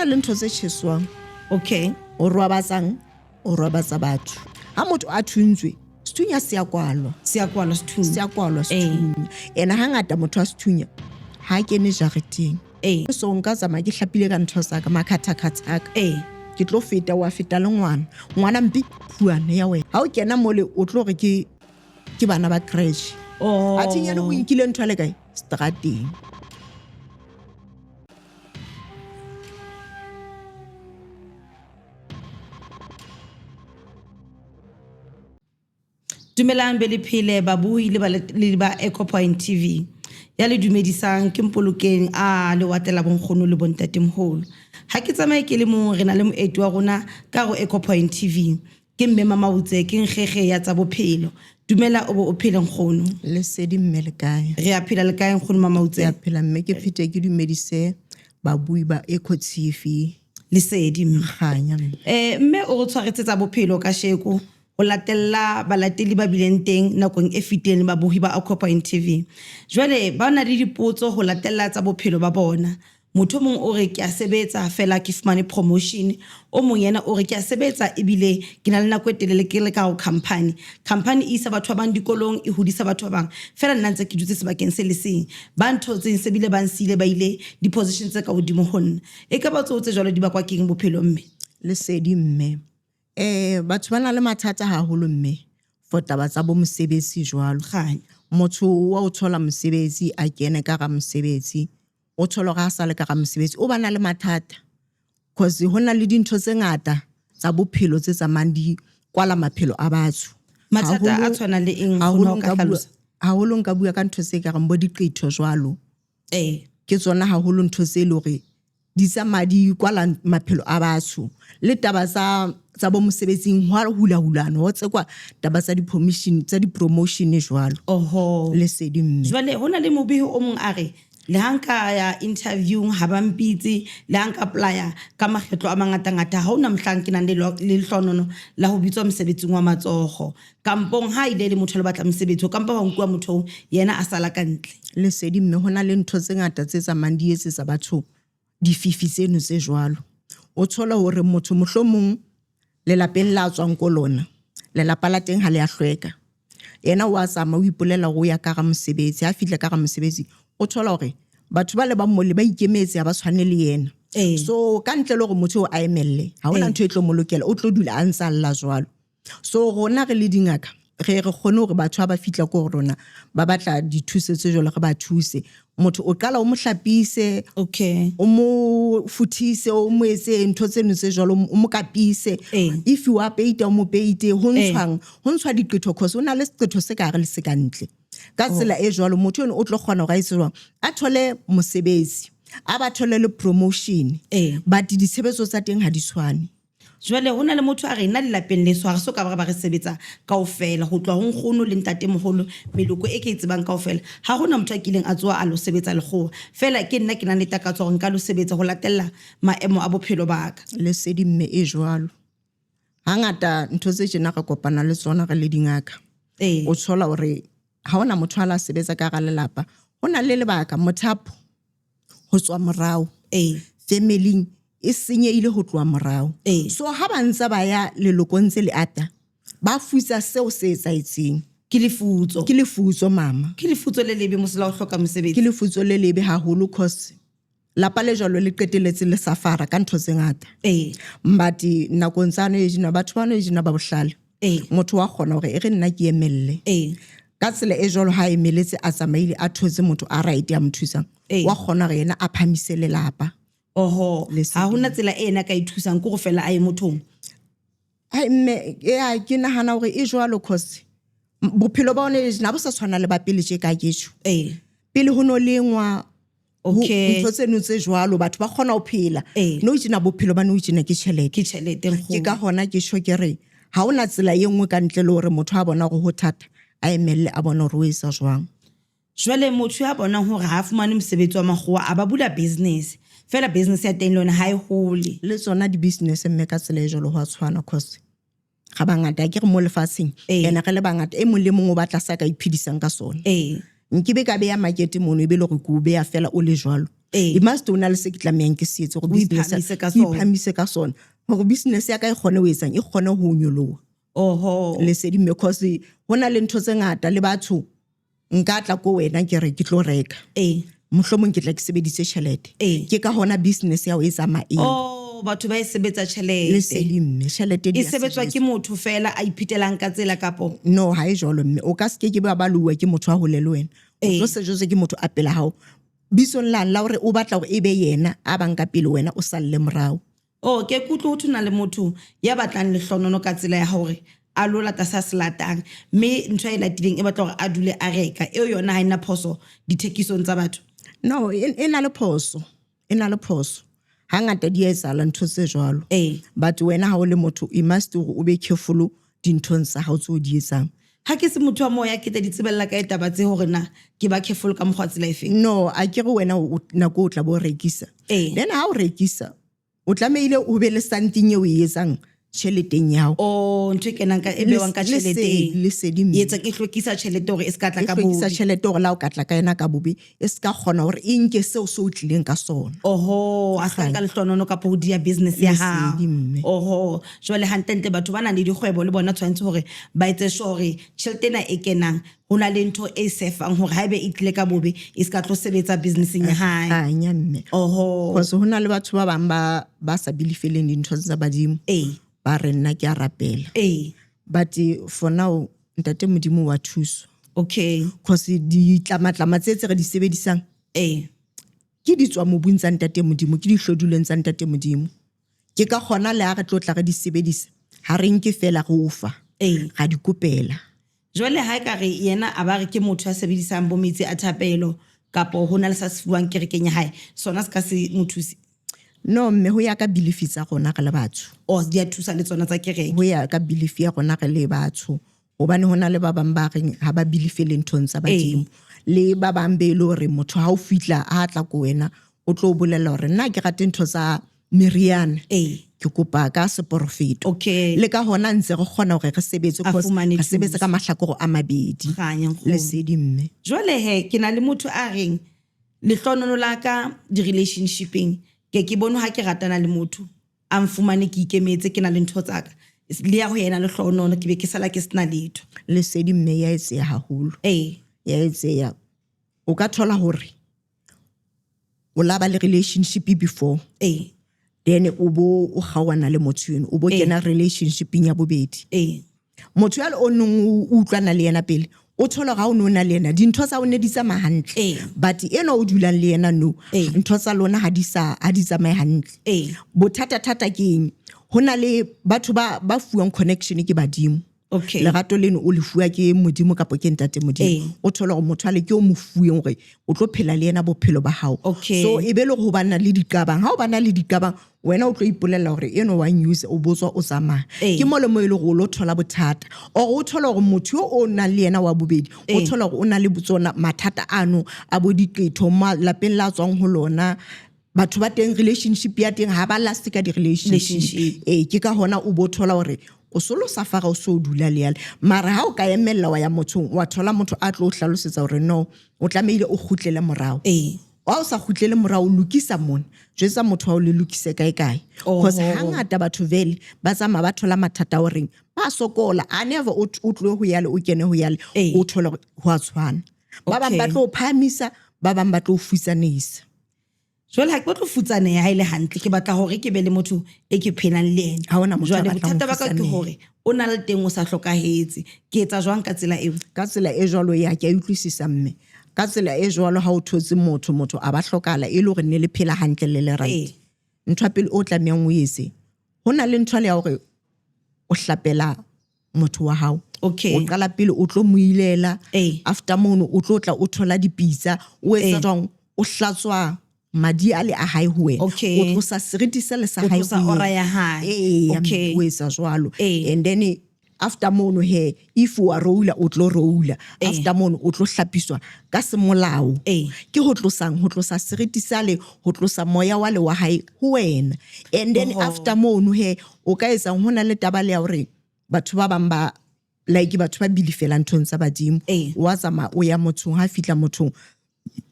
hona le ntho tse tjheswang Okay. o robatsang o robatsa batho ha motho a thuntswe sethunya se ya kwalwa Siyakwala sethunya. sethunya ena hangata motho a sethunya ha kene jareteng so nka tsamaya ke hlapile ka ntho tsa ka makhathakhatha ka ke tlo feta wa feta le ngwana mpi phuane ya wena ha o kena mole o tlo re ke bana ba crash a thinya le go inkile ntho le kae strateng. Dumelang be le phele babui le ba Echo Point TV. Ya le dumedisang ke Mpolokeng a le watela bonkgono le bontatemholo. Ha ke tsamaye ke le mo re na le moeti wa rona ka go Echo Point TV. Ke mme Mama Utse ke nkgege ya tsa bophelo. Dumela o bo o phele nkgono. Le sedi mme le kae? Re a phela le kae nkgono Mama Utse? Re a phela mme ke phete ke dumedise babui ba Echo TV. Le sedi Khanya mme o re tshwaretse tsa bophelo ka sheko. O latella balateli ba bileng teng nakong e fetileng ba bohi ba Echo Point TV. Jwale ba na le dipotso ho latella tsa bophelo ba bona. Motho mong o re ke a sebetsa fela ke fumane promotion, o mong yena o re ke a sebetsa ebile ke na le nako e telele ke le ka ho company e isa batho ba bang dikolong e hodisa batho ba bang fela nna ntse ke dutse sebakeng se le seng ba nthotseng se bile ba nsile ba ile di positions tse ka hodimo ho nna e ka ba tse jwalo di bakwa keng bophelo mme? Le sedi mme batho ba na le mathata haholo mme for taba tsa bo mosebetsi jwalo Kganya motho wa o thola mosebetsi a kene ka ga mosebetsi o thola ga sa le ka ga mosebetsi o bana le mathata cause hona le dintho tse ngata tsa bophelo tse tsamang di kwala maphelo a batho mathata a tshwana le eng haholo nka bua ka ntho tse ka reng bo diqetho jwalo ke tsona haholo ntho tse le hore di tsamadi kwala maphelo a batho le taba tsa bo mosebetsing hwa hulahulano ho tse kwa taba tsa di promotion jwalo le sedi mme jwale hona le mobiho o mong a re le hanka ya interview ha ba mpitse le hanka applya ka makgetlo a mangata ha ona mohlang ke nang le lehlonono la ho bitswa mosebetsing wa matsogo kampong ha ile le motho le batla mosebetsi kampa ba nkwa motho yena a sala ka ntle le sedi mme hona le ntho tse ngata tse tsamang di etsetsa batho dififi tseno tse jwalo o thola hore motho mohlomong le lapeng la tswang ko lona le lapa la teng ha le a hlweka yena wa tsama o ipolela go ya ka ga mosebetsi ha fitla ka ga mosebetsi o thola hore batho ba le ba mmole ba ikemetse ha ba tshwane le yena so ka ntle le gore motho a emelle ha ona ntho e tlo molokela o tlo dula a ntsa alla jwalo so rona re le dingaka re kgone hore batho ba fitla ko rona ba batla dithusetso jalo re ba thuse motho o qala o mo hlapise o mo futhise o mo etse ntho tseno tse jalo o mo kapise if you are paid o mo paid ho ntshwa diqetho cause ona le seqetho se ka re le se ka ntle ka tsela e jalo motho yona o tlo kgona go itse jwang a thole mosebetsi a ba thole le promotion but ditshebetso tsa teng ha di tshwane jwale hona le motho a re nna le lapeng le sware so ka ba re sebetsa kaofela go tlwa ho nkgono le ntatemogolo meloko e ke itsebang kaofela ha gona motho a kileng a tsoa a lo sebetsa le go fela ke nna ke nang le takatso gore nka lo sebetsa go latella maemo a bophelo baka le sedi mme e jwalo hangata ntho tse jena ga kopana le tsona ga le dingaka o tshola hore ha ona motho a la sebetsa ka ga lelapa hona le lebaka mothapo ho tswa morao family e senyeile ho tloa morao so ha ba ntse ba ya lelokong tse le ata ba futsa seo se etsaetseng ke lefutso mama ke lefutso le lebe mosela o hloka mosebetsi ke lefutso le lebe haholo cause lapa le jalo le qeteletse le safara ka ntho tse ngata but nakong tsane e jina batho bana e jina ba bohlale motho wa khona hore e re nna ke emelle ka tsela e jalo ha emeletse a tsamaile a thotse motho a right ya mthusang wa khona re yena a phamise le lapa ha hona tsela ena ka ithusang go fela a mothong ai mme ke nahana hore e jwalo cause bophelo ba one na bo sa tshwana le ba pele je ka getšo pele ho no lengwa ntho tseno tse jwalo batho ba kgona ho phela no itse na bophelo ba no itse na ke tšhelete ke ka hona ke sho ke re ha ona tsela ye nngwe ka ntle le hore motho a bona go ho thata a emelle a bona hore o isa jwang jwale motho ya bona hore ha fumane mosebetsi wa makgowa a ba bula business fela business ya teng lona ha e hole le tsona di business mme ka tsela e jalo ho a tshwana cause ga bangata ke re mo lefatsheng ena re le bangata e mong le mong o batla sa ka iphidisang ka sona nkibe ka be ya market mono e be le go go be ya fela o le jwalo Ee. e must o na le se ke tlamehang ke se etse gore business iphahamise ka ke sona. iphahamise ka sona gore business ya ka e kgone ho etsang e kgone ho nyoloha Oho. lesedi because ho na le ntho tse ngata le batho nka tla ko wena ke re ke tlo reka mohlomong ke tla ke sebedise tjhelete ke ka hona business ya o e tsamaya batho ba e sebetsa tjhelete lesedi mme tjhelete e sebetswa ke motho fela a iphetelang ka tsela kapo no ha e jalo mme o ka se ke ba baluwa ke motho a hole le wena o tlo se jose ke motho a pela hao bisong la hore o batla gore e be yena a banka pele wena o salle morao ke kutlo ho thuna le motho ya batlang lehlonono ka tsela ya hore a lo lata sa se latang mme ntho e latileng e batla gore a dule a reka eo yona ha ina phoso dithekisong tsa batho no e na le phoso hangata di etsala ntho tse jwalo but wena ha o le motho you must o be careful dinthong tsa hao tse o di etsang ha ke se motho wa moya ke tla di tsebella ka etaba tse hore na ke ba careful ka mokgwa tsela efeng no a ke re wena nako o tla bo rekisa then ha o rekisa o tlameile o be le something e o e etsang tšheleteng ya hao ntho e kenang ka e bewang ka tšheleteng e etsa ke hlwekisa tšhelete gore e se ka tla ka bobe hlwekisa tšhelete gore la o ka tla ka ena ka bobe e se ka kgona gore e nke seo se o tlileng ka sona a sa ka lehlonono ka ho dia business ya hao jwale hantle batho ba nang le dikgwebo le bona tshwanetse hore ba etse sure tšhelete ena e kenang ho na le ntho e sefang hore haebe e tlile ka bobe e se ka tlo sebetsa businesseng ya hae mme because ho na le batho ba bang ba sa bilifeleng dintho tsa badimo ba re nna ke a rapela but for now ntate modimo wa thuso because di tlamatlama tse re di sebedisang ke di tswa mobung tsa ntate modimo ke di hloduleng tsa ntate modimo ke ka gona le ha re tlo tla re di sebedisa ha re nke fela go ufa ga di kopela jwale ha e ka re yena a ba re ke motho ya sebedisang bo metsi a thapelo kapo ho na le sa sefuang kerekeng ya hae sona se ka se mothusi no mme ho ya ka belief tsa gona ga le batho di a thusa le tsona tsa kereke ho ya ka belief ya gona ga le batho hobane hona le ba bang ba reng ha ba belief le nthong tsa badimo le ba bang be le hore motho ha o fitla a tla ko wena o tlo bolela hore nna ke rate ntho tsa meriana ke kopa ka seporofeto le ka hona ntse re kgona hore re sebetse re sebetsa ka mahlakoro a mabedi lesedi mme jwale ke na le motho a reng lehlonono la ka di-relationshipeng ke bone ha ke ratana le motho a mfumane ke ikemetse ke na le ntho tsaka le ya ho yena le hlonono ke be ke sala ke sena letho lesedi mme ya etseya haholo ya etseya o ka thola hore o laba le relationship before then o bo o kgawana le motho yena o bo kena relationshiping ya bobedi motho ya le o neng o utlwana le yena pele o thola ga o no na le yena dintho tsa o ne di tsamaya hantle but eno o dulang le yena no ntho tsa lona ha di tsamaye hantle bothata ke eng ho na le batho ba fuwang connection ke badimo lerato leno o le fuwa ke modimo kapo ke ntate modimo o thola gore motho a le ke o mo fuweng gore o tlo phela le yena bophelo ba hao so e be le go bana le diqabang ha o bana le diqabang wena o tlo ipolela gore eno wa news o botswa o tsamaya ke mo le mo ile go lo thola bothata o thola gore motho yo o nang le yena wa bobedi o thola gore o na le botsona mathata ano a bo diqetho lapeng la tswang ho lona batho ba teng relationship ya teng ha ba last ka di relationship ke ka hona o bo thola gore o solo safara o so dula le yale mara ha o ka emella wa ya motho wa thola motho a tlo hlalosetsa hore no o tlameile o khutlele morao wa o sa khutlele morao lukisa mona jwetsa motho wa o le lukise kae because hangata batho vele ba tsama ba thola mathata hore ba sokola a never o tlo ho yale o kene ho yale o thola ho a tshwana ba bang ba tlo phamisa ba bang ba tlo futsanisa jwale ha ke batlo futsane ya ile hantle ke batla hore ke be le motho e ke phelang le ena ha ona motho a batlang bothata ba ka ke hore o na le teng o sa hlokahetse ke etsa jwang ka tsela eo ka tsela e jwalo ya ke utlwisisa mme ka tsela e jwalo ha o thotse motho a ba hlokala e le hore ne le phela hantle le le right ntwa pele o tlameang o etse hona le ntwa le ya hore o hlapela motho wa hao o qala pele o tlo moilela after mono o tlo tla o thola dipitsa o etsa jwang o hlatswa madi ale a hae ho wena o tlosa seriti se le sa hae o tlosa ora ya hae o etsa jwalo and then after mono he if wa roula o tlo roula after mono o tlo hlapiswa ka semolao ke ho tlosa seriti sale ho tlosa moya wa le wa hae ho wena and then after mono he o ka etsa hona le tabale ya hore batho ba bang ba like batho ba bilifela nthong tsa badimo wa tsama o ya mothong ha fitla mothong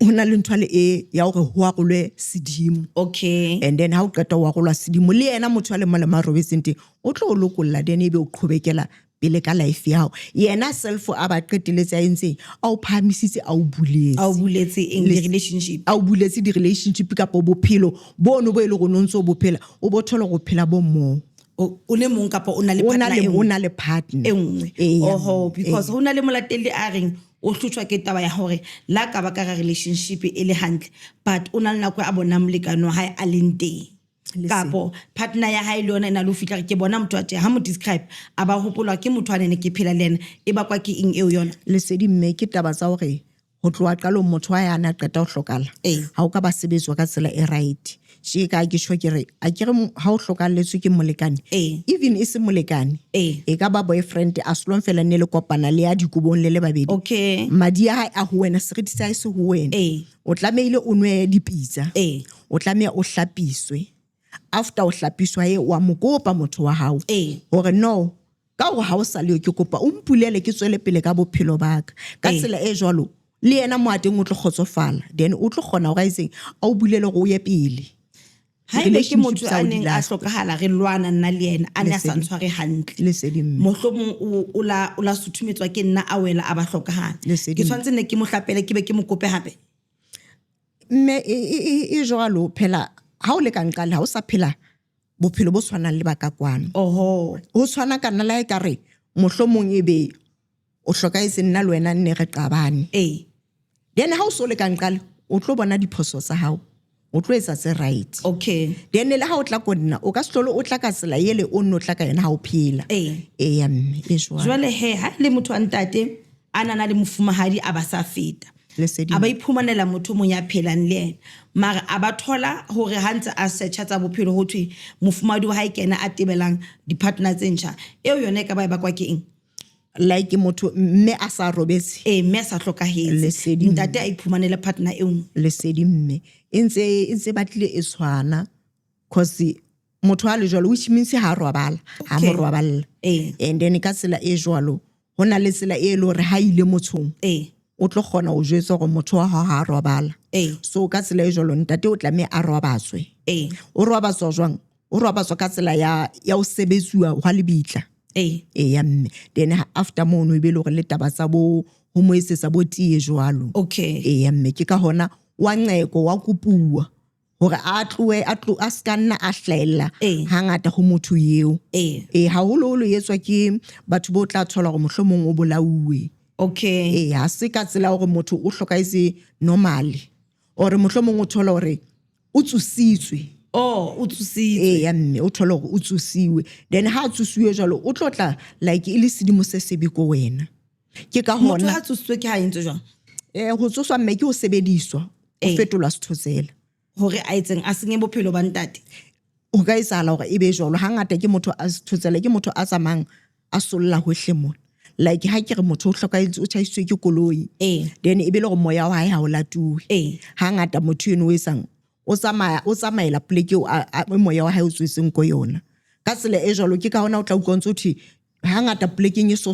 hona le ntho e ya hore ho arolwe sedimo. Okay. And then ha o qeta ho arolwa sedimo le yena motho a le malema robetseng teng o tlo o lokolla then ebe o qhobekela pele ka life ya hao. Yena self a ba qeteletse a entseng a o phamisitse a o buletse. A o buletse in the relationship. A o buletse di relationship ka bophelo bono bo ile go nontse bo phela o bo thola go phela bo mo. O le mong kapa o na le partner o na le partner e nngwe. Oho, because ho na le molateli a reng o hlutshwa ke taba ya hore la ka ba ka relationship e le hantle but o na le nako a bona molekano wa hae a leng teng. Kapo partner ya hae le yona ena le fitla ke bona motho a teng ha mo describe a ba hopolwa ke motho a nene ke phela le ena e ba kwa ke eng eo yona. Lesedi mme ke taba tsa hore ho tloa qalong motho wa yana qeta ho hlokala ha o ka ba sebetswa ka tsela e right. She ka ke shwa kere a kere ha o hlokalletswe ke molekane even is molekane e ka ba boyfriend as long fela ne le kopana le ya dikubong le babedi. Okay. Madi ya hae a ho wena seriti sa se ho wena o tlameile o nwe dipitsa o tlameha o hlapiswe after o hlapiswa ye wa mokopa motho wa hao hore no ka ho ha o sa le ke kopa o mpulele ke tswele pele ka bophelo baka ka tsela e jwalo le yena moateng o tlo khotsofala then o tlo khona go iseng a o bulele go ye pele. Ha ile ke motho a neng a hlokahala re lwana nna le yena a ne a sa ntshware hantle. Lesedi mohlomong o la suthumetswa ke nna a wela a ba hlokahala ke tshwantse ne ke mo hlapele ke be ke mo kope hape. Mme e jwalo phela ha o le ka nqale ha o sa phela bophelo bo tshwanang le baka kwano. Oho, o tshwana ka nna la e kare mohlomong ebe o hlokaetse nna le wena nne re qabane. Then ha o so le ka nqale o tlo bona diphoso tsa hao o tlo etsa tse right. Okay. Then le ha o tla ko nna o ka se tlole o tla ka tsela yele o nno tla ka yena ha o phela. Ya mme e jwalo. Jwale he ha le motho a ntate a nana le mofumahadi a ba sa feta. Lesedi a ba iphumanela motho mo ya phelang le yena mara a ba thola hore ha ntse a searcha tsa bophelo ho thwe mofumahadi wa hae kena a tebelang di partner tse ntjha eo yone ka ba kwa ke eng like motho mme a sa robetse mme a sa hlokahetse ntate a iphumanela partner e nngwe. Lesedi mme intse batlile e tshwana cause motho a le jwalo which means ha robala ha mo roballa and then ka tsela e jwalo hona le tsela e le hore ha ile mothong o tlo khona o jwetsa go motho wa ha robala so ka tsela e jwalo ntate o tlame a robatswe o robatswa jwang o robatswa ka tsela ya o sebetsiwa hwa lebitla ya mme then after mono e be le gore le taba tsa bo ho mo etsetsa bo tie jwalo ya mme ke ka hona wa nceko wa kupuwa hore a tloe a scanna a hlella hangata ho motho yeo ha holo yetswa ke batho bo tla thola go mohlomong o bolauwe ha se ka tsela hore motho o hlokaise normally or mohlomong o thola hore o tsusitswe o tsusitswe ya mme o thola hore o tsusiwe then ha tsusiwe jalo o tlotla like ile sedimo se sebe ko wena ke ka hona motho ha tsusitswe ke ha entse jwang ho tsuswa mme ke o sebediswa o fetolwa sethotsela hore a etseng a senye bophelo ba ntate o ka isala hore ebe jwalo hangata ke motho a sethotsela ke motho a tsamang a solla hohle mona like ha ke re motho o hlokaetse o tšhaisitswe ke koloi then e be le go moya wa hae ha o latuwe hangata motho eno o esang o tsamaela pleke o moya wa hae o tswetseng ko yona ka tsela e jwalo ke ka hona o tla utlwantse uthi hangata plekeng e so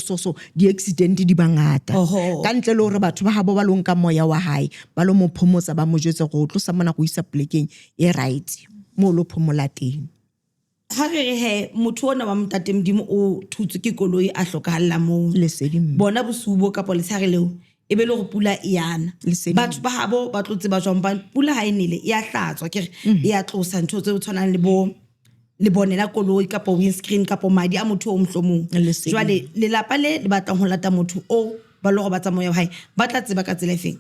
di accident di bangata ka ntle le hore batho ba habo ba lonka moya wa hae ba lo mo phomotsa ba mo jwetsa go tlosa mona go isa plekeng e right mo lo phomola teng. Ha re he motho ona wa mtate Modimo o thutswe ke koloi a hlokahalla mo Lesedi bona bosubo ka polisa leo e be le go pula iana batho ba habo ba tlotse ba jwang ba pula ha enele ya hlatswa ke e ya tlosa ntho tse o tshwanang le bonela koloi ka windscreen ka madi a motho o mhlomong jwale le lapa le batlang ho lata motho o ba lo go batsa moya wa hae ba tla tseba ka tsela efeng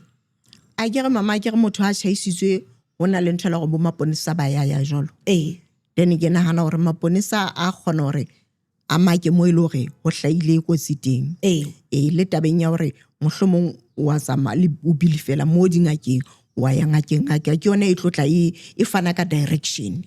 a ke re mama ke re motho a tšhaisitswe hona le nthola go bo maponisa ba ya jalo then ke nahana hore maponisa a khona hore a make mo ile hore ho hlaile go tsiteng le tabeng ya hore mohlomong wa tsama le o bilifela mo dingakeng wa ya ngakeng ke yona e tlotla e fana ka direction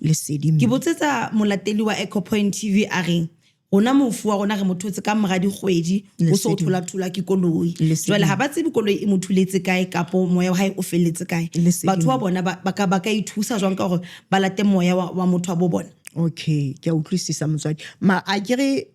Lesedi ke botsetsa molateli wa Echo Point TV a reng ona mofu wa rona re mothotse ka mora dikgwedi o so thola ke koloi jwale ha ba tsebe koloi e mothuletse kae kapo moya wa hae o felletse kae batho ba bona ba ka ithusa jwang ka hore ba late moya wa motho wa bo bona. Okay ke a utlwisisa motswadi ma a kere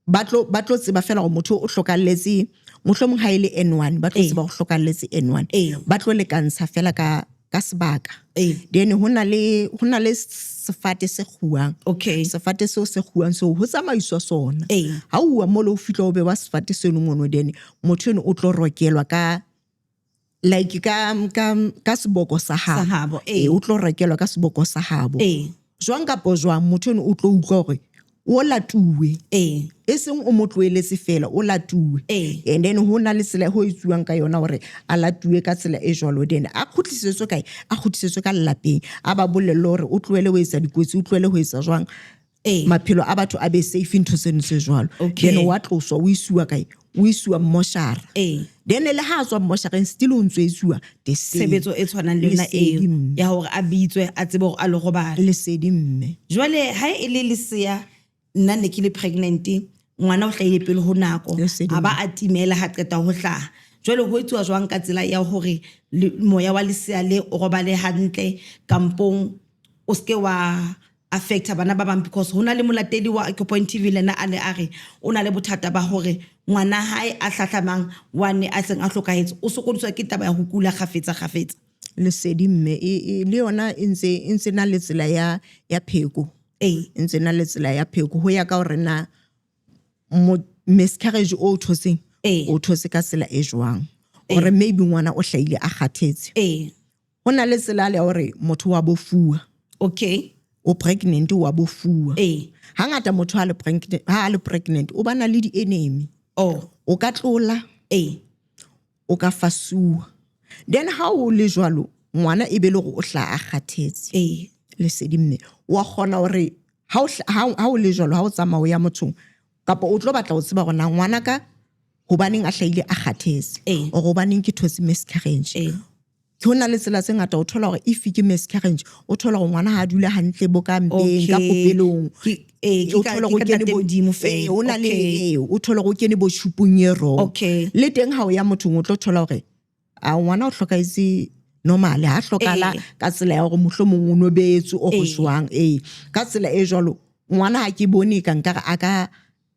batlo tseba fela gore motho o hlokalletse mohlomong ha ile N1 ba tlo tseba go hlokalletse N1 Ee. ba tlo lekantsha fela ka sebaka Ee. then hona le sefate se kguang Okay. sefate seo se kguang so ho tsamaiswa sona Ee. ha o mo le o fitla o be wa sefate se no ngono then motho eno o tlo rokelwa ka like ka seboko sa Sa habo, habo ee. o tlo rekelwa ka seboko sa habo Ee. jwang kapo jwang motho eno o tlo utlwa gore o latuwe Ee. e seng o mo tloeletse fela o latuwe Ee. and then ho na le tsela ho itsuang ka yona gore a latuwe ka tsela e jwalo then a khutlisetswe kae a khutlisetswe ka lapeng a ba bolelle gore o tloele ho etsa dikotsi o tloele ho etsa jwang Ee. maphelo a batho a be safe ntho seno se jwalo Okay. then wa tloswa o isiwa kae o isiwa mmoshara Ee. then le ha tswa mmoshareng still o ntse isiwa the same Tshebetso e tshwanang le yona eo ya hore a bitswe a tsebe hore a lo robala. lesedi mme Jwale ha e le lesea nna ne ke le pregnant ngwana o hlahile pele ho nako Lesedi. a ba a timela ha qeta ho hlaha. Jwale ho etsuwa jwang ka tsela ya hore moya wa lesea le o robale hantle kampong o ske wa affecta bana ba bang because hona le molatedi wa Acupoint TV lena a ne a re o na le bothata ba hore ngwana hae a hlahlamang wane a seng a hlokahetse o sokodiswa ke taba ya ho kula kgafetsa. lesedi mme le yona e ntse na le tsela ya pheko Ee. e ntse na le tsela ya pheko ho ya ka hore na miscarriage o thotseng Ee. o thotse ka tsela e jwang gore maybe ngwana o hlaile a kgathetse Ee. ho na le tsela le hore motho wa bofuwa Okay. o pregnant wa bofuwa Ee. hangata motho ha le pregnant o bana le di-enemy Oh. o ka tlola Ee. o ka fasuwa then ha o le jwalo ngwana e be le gore o hla a kgathetse Ee. lesedi mme wa kgona hore ha o le jwalo ha o tsamaya o ya mothong kapa o tlo batla ho tseba gore na ngwana ka hobaneng a hlaile a kgathetse Ee. o hobaneng ke thotse miscarriage Ee. ke hona le tsela tse ngata o thola hore if ke miscarriage o thola gore ngwana ha a dula hantle bo ka mpeng ka popelong o thola go kene o na le o thola go kene bo shupung e ro Okay. le teng ha o ya mothong o tlo thola gore a ngwana o tlhokaitse normal ha hlokala ka tsela ya gore mohlomong o nobetse o go jwang ka tsela e jwalo ngwana ha ke bone ka nkare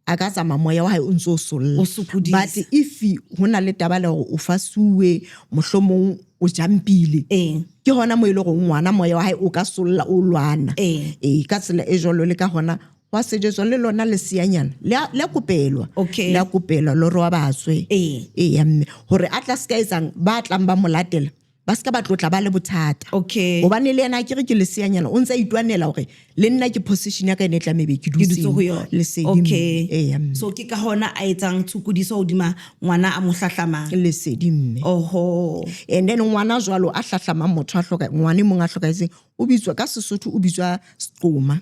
a ka tsama moya wa hae o ntse o solla but if hona le tabala gore o fasuwe mohlomong o jampile ke hona mo ile go ngwana moya wa hae o ka solla o lwana ka tsela e jwalo le ka hona wa sejetswa le lona le seanyana le kopelwa le kopelwa lo ro ba tswe ya mme hore atlas ka etsang ba tlang ba molatela ba ska ba tlotla ba le bothata o bane le yena ke re ke le seanyana o ntse itwanela hore le nna ke position ya ka ene tla mebe ke dutse le sedi so ke ka hona a etsang tshukodiso hodima ngwana a mo hlahlamang le sedi mme and then ngwana jwalo a hlahlamang motho a hloka ngwane mong a hlokaetseng o bitswa ka Sesotho o bitswa seqoma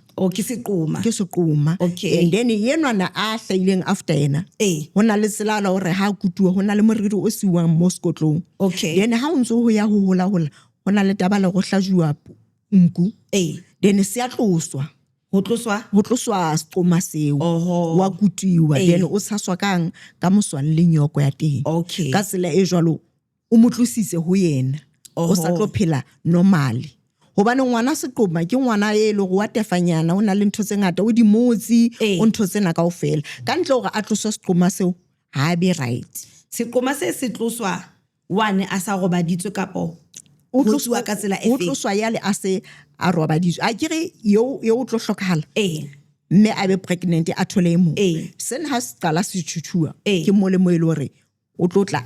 ke seqoma and then yenwana a hlaileng after yena hona le tsela la hore ha kutuwa hona le moriri o siwang mo skotlong then ha o ntse ho ya ho hola hona le tabala go hlajuwa nku then se a tloswa ho tloswa seqoma seo wa kutiwa then o tshaswa kang ka moswane le nyoko ya teng ka tsela e jwalo o motlosise ho yena o sa tlo phela normally hobane ngwana seqoma ke ngwana e le go wa tefanyana o na le ntho tse ngata o di motsi o ntho tsena kaofela ka ntle gore a tloswa seqoma seo ha be right seqoma se tloswa wane a sa robaditswe kapo o tloswa ka tsela o tloswa yale a se a robaditswe a kere yo o tlo hlokahala mme a be pregnant a thole mo sena ha se qala se tshutshua ke mo le mo ile hore o tlotla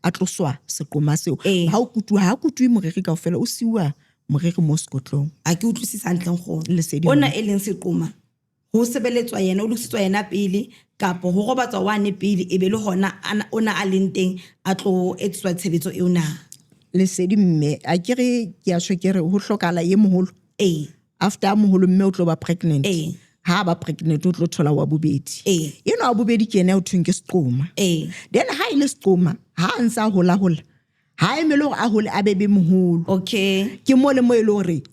a tloswa seqoma seo ha o kutua ha kutui moriri kaofela o siwa moriri mo skotlong a ke utlwisisa ntleng go ona e leng seqoma ho sebeletswa yena o lokisitswa yena pele kapo ho robatswa wane pele e be le hona ona a leng teng a tlo etswa tshebetso e ona lesedi mme a kere ke a shokere ho hlokala ye moholo after moholo mme o tlo ba pregnant ha ba pregnant o tlo thola wa bobedi eno wa bobedi ke ena o thweng ke seqoma then ha ile seqoma ha ntsa hola ha e melo a hole a bebe moholo ke mo le mo ile hore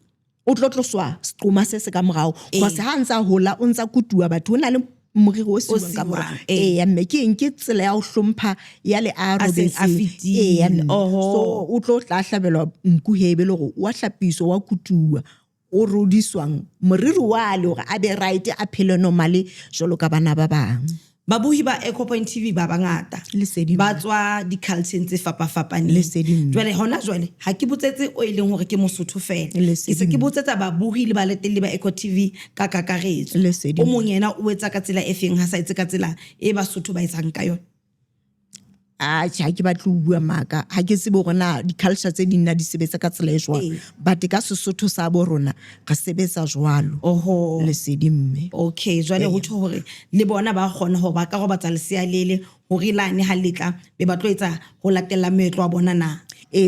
o tlo tloswa seqoma se ka morao because ha ntsa hola o ntsa kutua batho o na le moriri o siwang ka morao ya mme ke eng ke tsela ya ho hlompha ya le a robetse so o tlo tla hlabelwa nku hebe le go wa hlapiso wa kutua o rodiswang moriri wa le hore a be right a phele normally jolo ka bana ba bang babuhi ba Ecopoint TV ba bangata Lesedi ba tswa di-cultureng tse fapafapaneng. Lesedi. Jwale hona jwale ha ke botsetse o ileng hore ke Mosotho fela, ke Lesedi. se ke botsetsa babuhi le baleteli ba Eco TV ka kakaretso. Lesedi. O mong yena o etsa ka tsela e feng ha sa etse ka tsela e Basotho ba etsang ka yona? ha ke batle ho bua maka ha ke tsebe hore na di-culture tse ding na di sebetsa ka tsela e jwalo, but ka Sesotho sa bo rona re sebetsa jwalo. Oho. Lesedi mme. Okay, jwale ho tsho hore le bona ba kgona ho ba ka go batla lesea lele hore lane ha letla be ba tlo etsa ho latella moetlo wa bona na?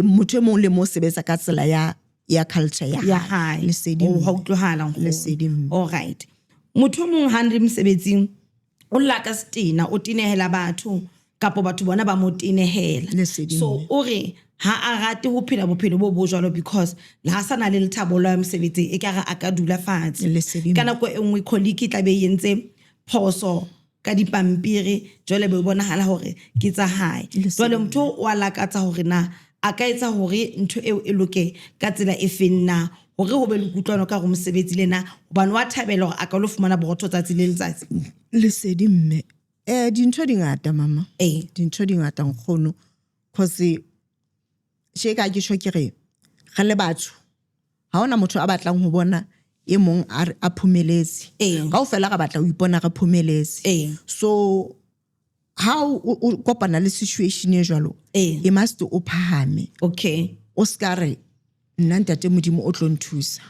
Motho e mong le mo sebetsa ka tsela ya culture ya hae. Lesedi Oh, mme. ha utlwahala nkgono. Lesedi mme. All right. Motho mong ha re mosebetsing o lla ka setena o tinehela batho kapo batho bona ba mo tinehela. Lesedi So o re ha a rate ho phela bophelo bo jwalo because le ha sana le lethabo la mosebetsing e ka re a ka dula fatshe. Lesedi Ka nako e nngwe colleague tla be yentse phoso ka dipampiri jwale be bonahala hore ke tsa hae. Jwale motho o a lakatsa hore na a ka etsa hore ntho eo e loke ka tsela e feng na hore ho be le kutlwano ka go mosebetsi lena hobane wa thabela hore a ka lo fumana borotho tsatsi le letsatsi. Lesedi mme. Dintho di ngata mama. Dintho di ngata nkgono cause she ka ke sho ke re le batho ha ona motho a batlang ho bona e mong a phumeletse. Kaofela ga batla ho ipona re phumeletse. So how o kopana le situation e jwalo e must o phahame. Okay. O ska re nna ntate modimo o tlo nthusa.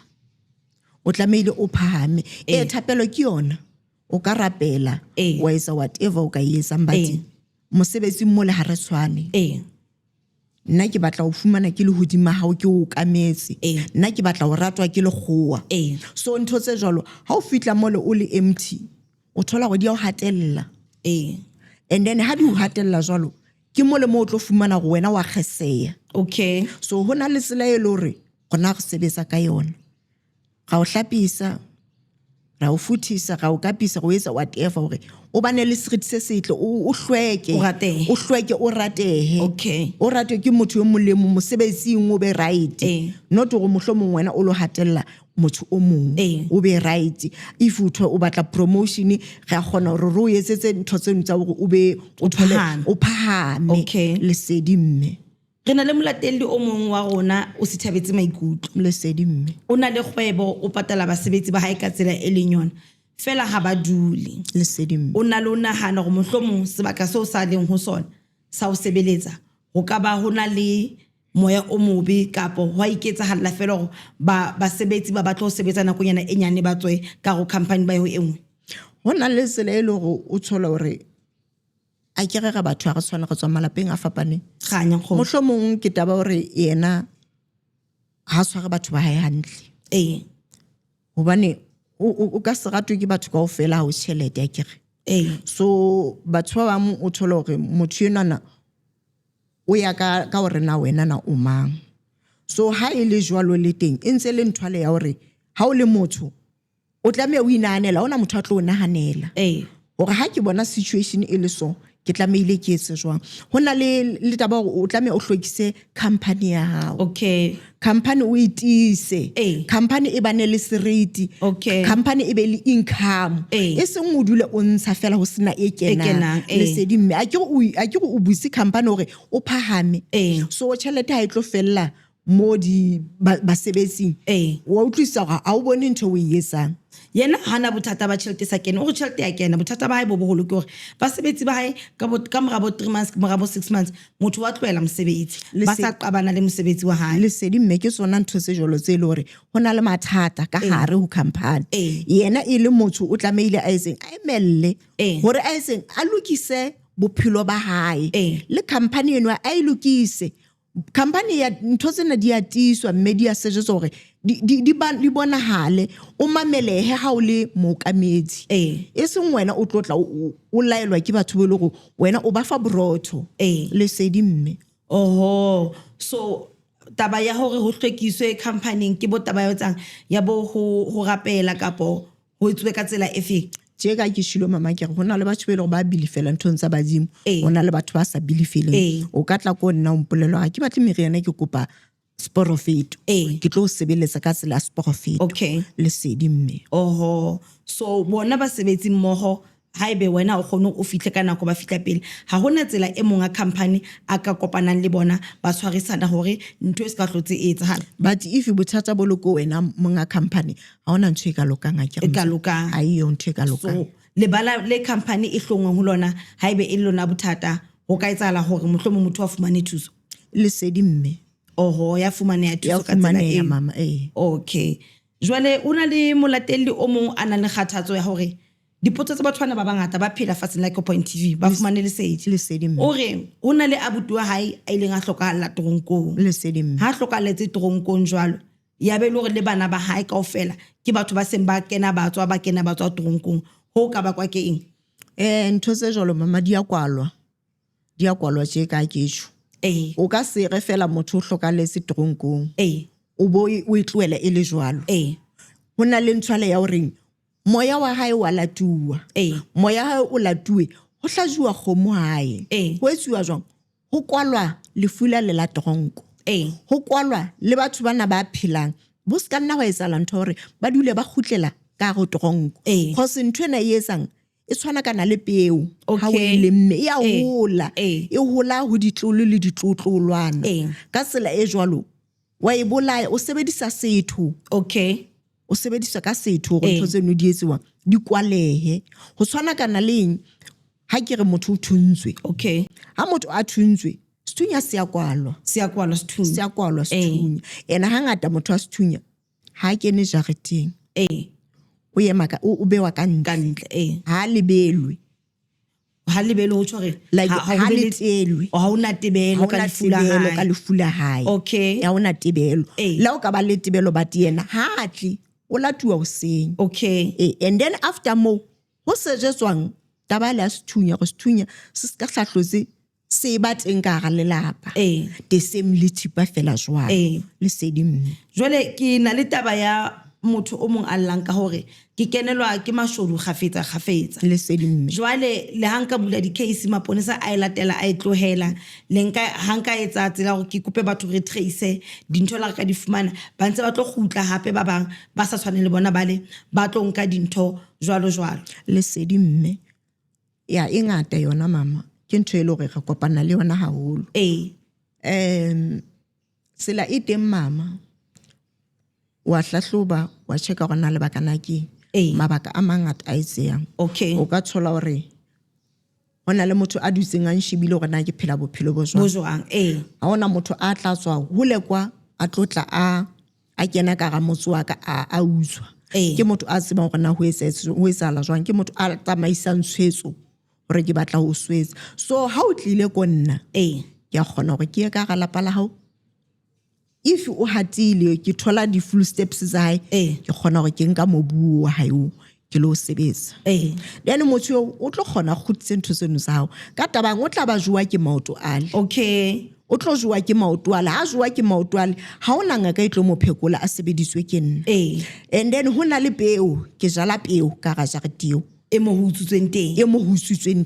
O tlameile o phahame. Thapelo ke yona. O ka rapela wa etsa whatever o ka etsa mbati mosebetsi mo le ha re tshwane. Nna ke batla ho fumana ke le hodima hao ke o kametse. Nna ke batla ho ratwa ke le kgowa. So ntho tse jwalo ha o fitla mo le o le empty o thola go di a ho hatella. And then ha di ho hatella jwalo ke mo le mo o tlo fumana go wena wa kgeseya. Okay. So hona le tsela e le hore gona go sebetsa ka yona. Ga o hlapisa ra o futhisa ga o kapisa go etsa whatever hore o bane le seriti se setle o hlweke o ratehe. Okay. O rate ke motho yo molemo mosebetsing o be right. Not go mohlomong wena o lo hatella motho o mong o be right. If o batla promotion ga gona hore ro etsetse ntho tse ntse hore o be o thole o phahame. Lesedi mme. Re na le molateli o mong wa rona o sithabetse maikutlo. Lesedi mme. O na le kgwebo o patala basebetsi ba hae ka tsela e leng yona fela ha ba dule. Lesedi mme. O na le nahana go mohlomong sebaka seo sa leng ho sona sa o sebeletsa go ka ba hona le moya o mobe kapo wa iketsa halla fela go basebetsi ba batla ho sebetsa nako nyana e nyane ba tswe ka go company ba yo engwe. Hona le sele e le go o tshola hore a ke re ga batho ga tshwana go tswa malapeng a fapane. Ganya go mohlomong ke taba hore yena ha tshware batho ba hae hantle. Hobane o ka se ratwe ke batho kaofela ha o tšhelete a kere. So batho ba bang o thola hore motho enana o ya ka hore na wena na o mang. So ha e le jwalo le teng e ntse le nthwale ya hore ha o le motho o tlameha o inahanela ona motho a tlo o nahanela. Hore ha ke bona situation e le so ke tlameile ke etse jwang. Hona le taba hore o tlameha o hlwekise company ya hao. Okay. Company o itise. Company e bane le seriti. Okay. Company e be le income. E seng o dule o ntsha fela ho sena e kenang. Lesedi mme a ke o buse company hore o phahame. So tšhelete ha e tlo fella mo di basebetsing. Wa utlwisa ha o bone ntho o e etsang. Yena hana bothata ba tšhelete sa kena o tšhelete ya kena bothata ba hae bo boholo ke hore basebetsi ba hae ka mora bo 3 months ka mora bo 6 months motho wa tloela mosebetsi ba sa qabana le mosebetsi wa hae. Lesedi mme ke tsona ntho tse jolo tse le hore hona le mathata ka hare ho company. Yena e le motho o tlameile a etseng a emelle hore a etseng a lokise bophelo ba hae le company eno a ilokise. Company ya ntho tsena di atiswa mme di a sejetswa hore di bonahale o mamelehe ha o le mookamedi. E seng wena o tlotla o laelwa ke batho ba le go wena o ba fa borotho. Lesedi mme. Oho, so taba ya hore ho hlwekiswe company ke bo taba ya tsang ya bo ho rapela kapo ho etswe ka tsela efe. Je ka ke shilo mama ke hona le batho ba ba bilifela ntho tsa badimo hona le batho ba sa bilifeleng o ka tla ko nna umpolelo ha ke batle meriana ke kopa sporofeto ke tlo sebeletsa ka tsela sporofeto. Okay. Lesedi mme. Oho, so bona basebetsi mmoho haebe wena o kgone o fihle ka nako ba fitla pele ha hona tsela e mong a company a ka kopanang le bona ba tshwarisana hore ntho e se ka hlotse e etsahala but if bothata bo loko wena monga company ha hona ntho e ka lokang e ka lokang ha iyo ntho e ka lokang so lebala le company e hlongweng ho lona haebe e lona bothata ho ka etsahala hore mohlomong motho wa fumane thuso lesedi mme oho ya fumane thuso ka tsela e mama okay jwale una le molateli o mong a nang le kgathatso ya hore dipotso tsa batho bana ba bangata ba phela fatshe la Point TV ba fumane lesedi mme o re ho na le abuti wa hae a ileng a hlokahalla toronkong lesedi mme ha hlokahalletse toronkong jwalo ya be le hore le bana ba hae kaofela ke batho ba seng ba kena batswa toronkong ho ka ba kwa ke eng ntho tse jalo mama di a kwalwa tje ka ketso o ka se re fela motho o hlokahalletse toronkong o bo o itloela e le jwalo ho na le ntshwale ya hore moya wa hae wa latuwa moya hae o latuwe ho hlajuwa kgomo hae ho etsuwa jwang ho kwalwa lefula le la tronko ho kwalwa le batho bana ba phelang bo ska nna ho etsahala ntho hore ba dule ba khutlela ka go tronko ho se ntho ena e etsang e tshwana kana le peo ha o ile mme ya hola e hola ho ditlolo le ditlotlolwana ka tsela e jwalo wa e bolaya o sebedisa setho o sebedisa ka setho go ntho tseno di etsiwa di kwalehe ho tshwana kana leng ha ke re motho o thuntswe ha motho a thuntswe sethunya se ya kwalwa sethunya ena hangata motho a sethunya ha kene jareteng o yema ka o bewa ka ntle ha lebelwe ho tshware like ha le tselwe ha una tebelo ka lefula hae ya una tebelo la o ka ba le tebelo ba tiena ha atli o latuwa o seng and then after mo ho sejetswang tabala sethunya go sethunya se ska hlahlotse se ba teng ka ga lelapa the same le thipa fela jwa le sedimo jwale ke na le taba ya motho o mong allang ka hore ke kenelwa ke mashodu khafetsa le sedimo jwale le hanka bula di case maponesa a elatela a etlohela le nka hanka etsa tsela hore ke kope batho re trace dintho la ka di fumana ba ntse ba tlo khutla hape ba bang ba sa tshwane le bona bale ba tlo nka dintho jwalo le sedimo ya ingata yona mama ke ntho e le hore re kopana le yona haholo sela e teng mama wa hlahloba wa checka gona le bakana ke mabaka a mangata a itseng o ka tshola hore hona le motho a dutseng a nshibile gore na ke phela bophelo bo jwang ha hona motho a tla tswa hole kwa a tlotla a kena ka ga motse wa ka a utswa ke motho a tseba gore na ho etsala jwang ke motho a tsamaisang tshwetso gore ke batla ho swetsa so ha o tlile ko nna ke a kgona gore ke ye ka ga lapa la hao if o hatile ke thola di full steps tsa hae ke kgona gore ke nka mobu wa hae o ke lo sebetsa then motho o tlo kgona go khutse ntho tseno tsa hao ka tabang o tla ba jwa ke maoto ale o tlo jwa ke maoto ale ha jwa ke maoto ale ha ona ngaka e tlo mo phekola a sebediswe ke nna and then ho na le peo ke jala peo ka ga jareteo e mo hutsutsweng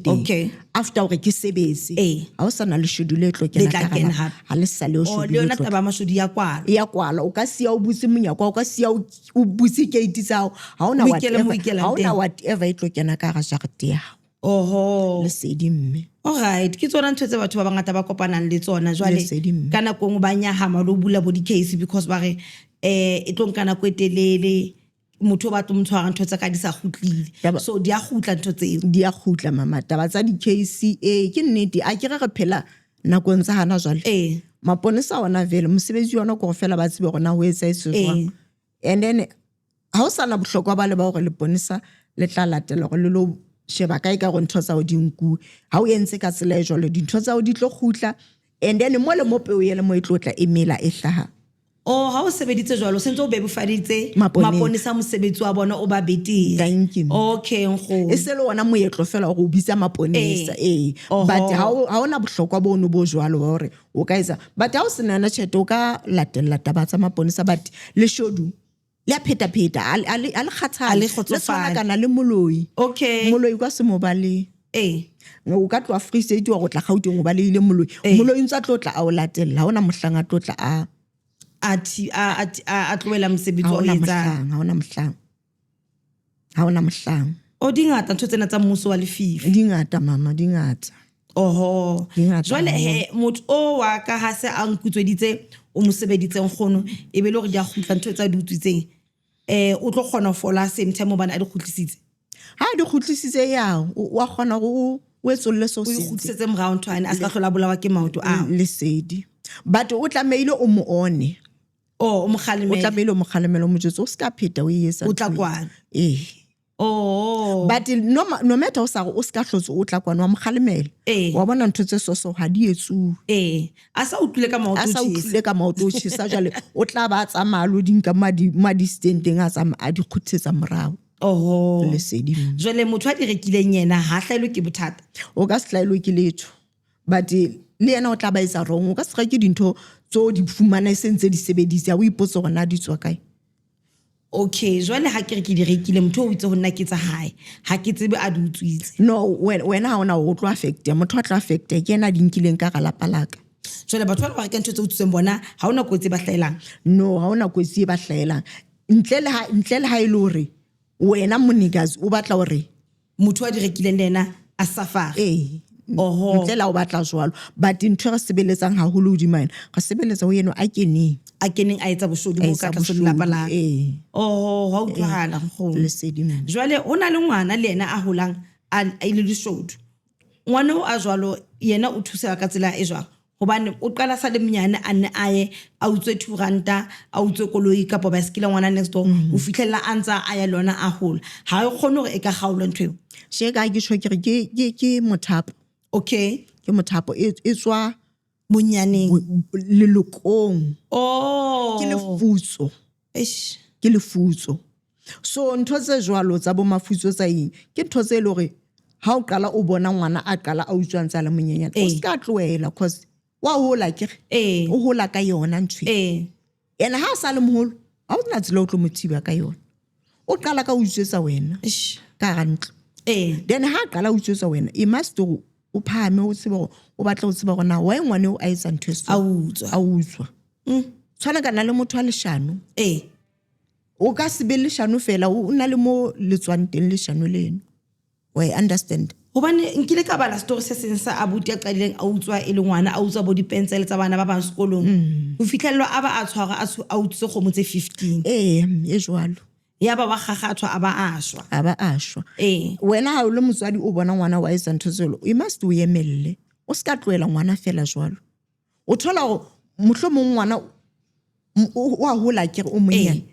teng after hore ke sebetse ha o sana le schedule e tlo kena ha le sale o schedule le ona taba mashodi ya kwala o ka sia o butse monyako o ka sia o butse gate tsao ha ona whatever e tlo kena ka ga jarete ya le sedi mme alright ke tsona ntse batho ba bangata ba kopanang le tsona jwale kana go ba nyahama lo bula bo di case because ba re e tlo nkana go etelele motho ba tumtshwara ntho tsa ka di sa khutlile so di a khutla ntho tseo di a khutla mama taba tsa di case ke nnete a ke re phela nako ntse hana jwale maponesa ona vele mosebetsi yona go fela ba tsebe gona ho etsa eso and then ha o sana bohlokwa ba le ba gore le ponesa le tla latela go le lo sheba kae ka go ntho tsa o dinku ha o entse ka tsela e jwale dintho tsa o di tlo khutla and then mo le mope o yele mo itlotla emela e hlaha ha o sebeditse jwalo sentse o bebofaditse maponesa mosebetsi wa bona o ba betile okay ngo e se le ona moetlo fela go bitsa maponesa but ha ona bohlokwa bono bo jwalo hore o ka etsa but ha o sena na tshete o ka latella taba tsa maponesa but le shodu le a pheta a le khathala le tswana kana le moloi moloi kwa se mobale o ka tloa free state wa go tla gauteng go ba le ile moloi ntse tlotla a o latella ha ona mohlanga tlotla a tloela mosebetsi o etsa ha ona mohlang o dingata ntho tsena tsa mmuso wa lefifi di ngata mama di ngata oho Di ngata jwale he motho o wa ka ha se a nkutsweditse o mo sebeditseng kgono e be le hore di a khutla ntho tsa di utswitseng o tlo kgona fola same time bana a di khutlisitse ha di khutlisitse ya wa khona go o etsolle so o se ikhutsetse morao ntho ane a ska hlola bolawa ke maoto a lesedi but o tlameile o mo one o o mokhalemela tlameile o mo kgalemela mo jetso o ska pheta o yesa o tla kwana but no matter o sa o ska hlotse o tla kwana wa mo kgalemela wa bona ntho tse so ha di etsu a sa utlwile ka maoto a sa utlwile ka maoto tshisa jale o tla ba tsamalo dinka madi standing a tsama a di khutsetsa morao lesedi jwale motho a di rekileng yena ha hlaelo ke bothata o ka slailo ke letho but le yena o tla ba isa wrong o ka se ke dintho tso di fumana sentse di sebedisa o ipotsa gona di tswa kae okay jwale ha ke re ke di rekile motho o itse ho nna ke tsa hae ha ke tsebe a di utswitse no wena ha ona o tlo affect motho a tlo affect ke yena di nkileng ka galapa laka jwale batho ba reka ntho tse utswitseng bona ha ona kotsi ba hlaelang no ha ona kotsi ba hlaelang ntle le ha ile hore wena monikazi o batla hore motho a di rekileng lena a safari ntle la o batla jwalo but ntho re sebeletsang haholo hodima ena ga sebeletsa ho yena a keneng a etsa boshodu mo ka tla solla pala ha utlwahala go lesedi jwale o na le ngwana le yena a holang a ile dishodu ngwana o a jwalo yena o thusa ka tsela e jwang hobane o qala sa le mnyane a nne a ye a utswe 2 ranta a utswe koloi ka bicycle ngwana next door o fitlhela a ntsa a ya lona a hola ha e kgone hore e ka gaola ntho she ka ke tshwe ke mothapo okay ke mothapo e tswa bonyaneng lelokong ke ke lefutso so ntho tse jwalo tsa bo mafutso tsa eng ke ntho tse le hore ha o qala o bona ngwana a qala a utswang tsa le monyenyana o ska tloela cause wa hola ke o hola ka yona ntho ena ha sa le moholo ha o tla tsela o tlo mothiba ka yona o qala ka utswetsa wena ka rantlo then ha qala o utswetsa wena e must o phame o tsebe o batla o tseba gona wa engwane o a etsa ntho a utswa tshwana kana le motho a leshano o ka se be leshano fela o na le mo letswang teng leshano leno wa understand hobane nkile ka bala story se seng sa abuti a qadileng a utswa e le ngwana a utswa bo dipencil tsa bana ba bang sekolong ho fihlellwa a ba a tshwara a utswe kgomo tse 15 e jwalo ya ba gagathwa a ba ashwa wena ha o le motswadi o bona ngwana wa etsa ntho tselo you must o emelle o ska tloela ngwana fela jwalo o thola mohlomong ngwana o a hola ke o monyane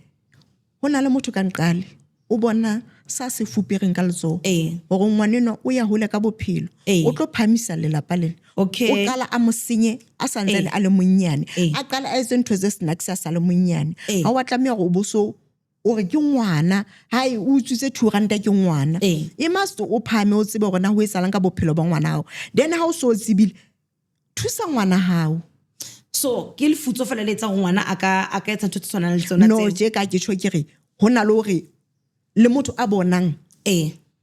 hona le motho ka nqale o bona sa se fupereng ka letso gore ngwaneno o ya hole ka bophelo o tlo phamisa lelapa lena o qala a mosenye a santsane a le monyane a qala a etse ntho tse snacks a sa le monyane ha wa tlamea go boso o re ke ngwana hai o utswitse 2 ranta ke ngwana e must o phame o tsebe gona ho etsalang ka bophelo ba ngwana hao then ha o so tsebile thusa ngwana hao so ke lefutso fela le etsa ngwana a ka etsa ntho tse tshwanang le tsona no je ka ke tshwe ke re hona le hore le motho a bonang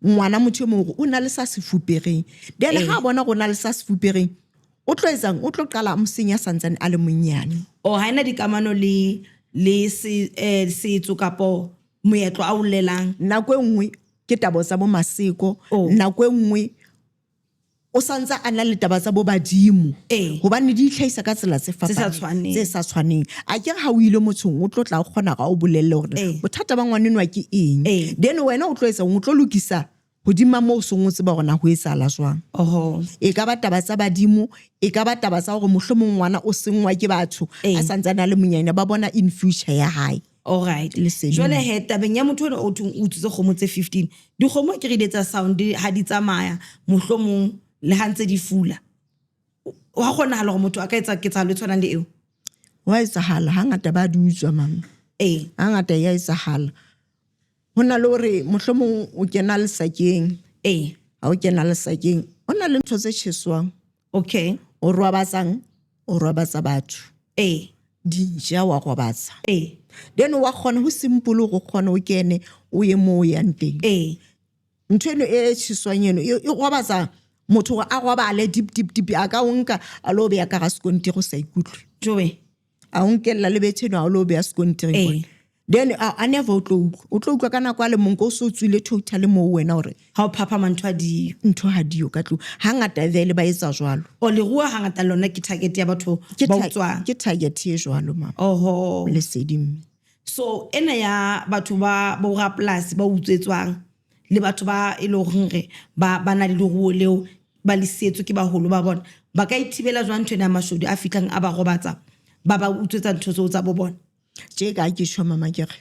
ngwana motho mo o na le sa sefupereng then ha bona gona le sa sefupereng o tlo etsang o tlo qala mosenya santsane a le monyane ha ina dikamano le setso kapo moetlo a ulelang nako engwe ke tabo tsa bo maseko nako engwe o santsa ana le taba tsa bo badimo hobane di itlhaisa ka tsela tse fapaneng tse sa tshwaneng a ke ha o ile mothong o tlo tla kgona ga o bolelle hore bothata ba ngwanenwa ke eng then wena o tlo etsa o tlo lokisa hodima mo songwe tseba gona ho etsala jwang e ka ba taba tsa badimo e ka ba taba tsa gore mohlomong ngwana o sengwa ke batho a santsana le monyane ba bona in future ya hae alright jwale he tabeng ya motho o thong o tsitse kgomo tse 15 di kgomo ke re letsa sound ha di tsamaya mohlomong le hantse di fula wa gona halo motho a ka etsa ke tsa le tshwanang le eo wa etsa hala hangata ba di utswa mama hangata ya etsa hala hona le hore mohlomong o kena le sakeng ha o kena le sakeng ona le ntho tse tsheswang o robatsa batho di ja wa robatsa then wa khona ho simple go khona o kene o ye mo ya nteng ntho eno e tsheswang eno e robatsa motho a robale deep a ka unka a lo be ya ka ga sekonti go sa ikutlwe jowe a unkella le betheno a lo be ya sekonti then a never o tlo utlwa ka nako a le mong ko so tswile totally mo wena hore ha o phapama ntho a dio ntho ha dio ka tlo hangata vele ba etsa jwalo o leruo hangata lona ke target ya batho ba utswang ke target ye jwalo mama oho Lesedi. so ena ya batho ba rapolasi ba utswetswang le batho ba e le hore ba na le leruo leo ba lisetso ke baholo ba bona ba ka ithibela jwang ntho ya mashodu a fitlang a ba robatsa ba utswetsa ntho tseo tsa bo bona je ka ke shwa mama ke re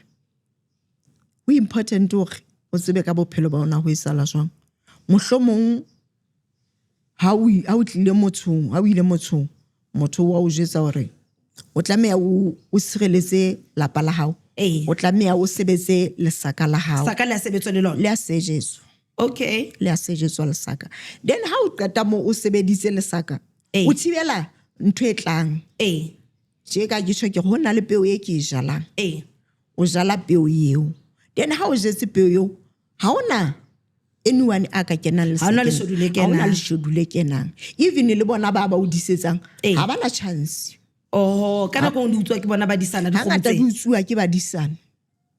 o important hore o tsebe ka bophelo ba ona ho isala jwang mohlomong ha o tlile mothong motho wa o jetsa hore o tlameha o sireletse lapa la hao o tlameha o sebetse lesaka la hao saka le sebetso le lona le a sejetso okay le a sejetso lesaka then ha o qeta mo o sebedise lesaka o thibela ntho e tlang je ka ke tshwe ke go na le peo e ke e jalang o jala peo eo then ha o jetse peo eo ha ona anyone a ka kenang le ha ona le shodule kenang ha ona le shodule kenang even le bona ba o disetsang ha bana chance oh kana go di utswa ke bona ba disana di gomotse di utswa ke ba disana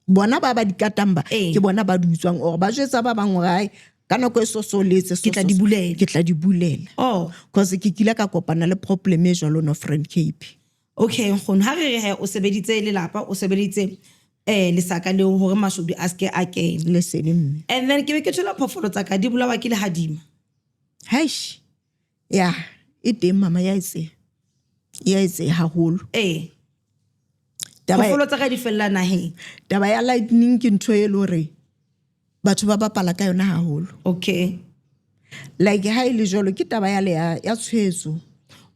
bona ba dikatamba ke bona ba di utswang or ba jetsa ba bangwe gae ka nako e sosoletse ke tla di bulela oh because ke kile ka kopana le problem e jalo no friend Cape okay nkgono ha re he o sebeditse lelapa o sebeditse lesaka leo hore mashodu a ske a kene Lesedi. and then ke be ke thola phofolo tsa ka di bulawa ke le hadima haish ya e teng mama ya itse haholo phofolo tsa ka di fella naheng taba ya lightning ke ntho e le hore batho ba bapala ka yona haholo okay like ha ile jolo ke taba ya tshwetso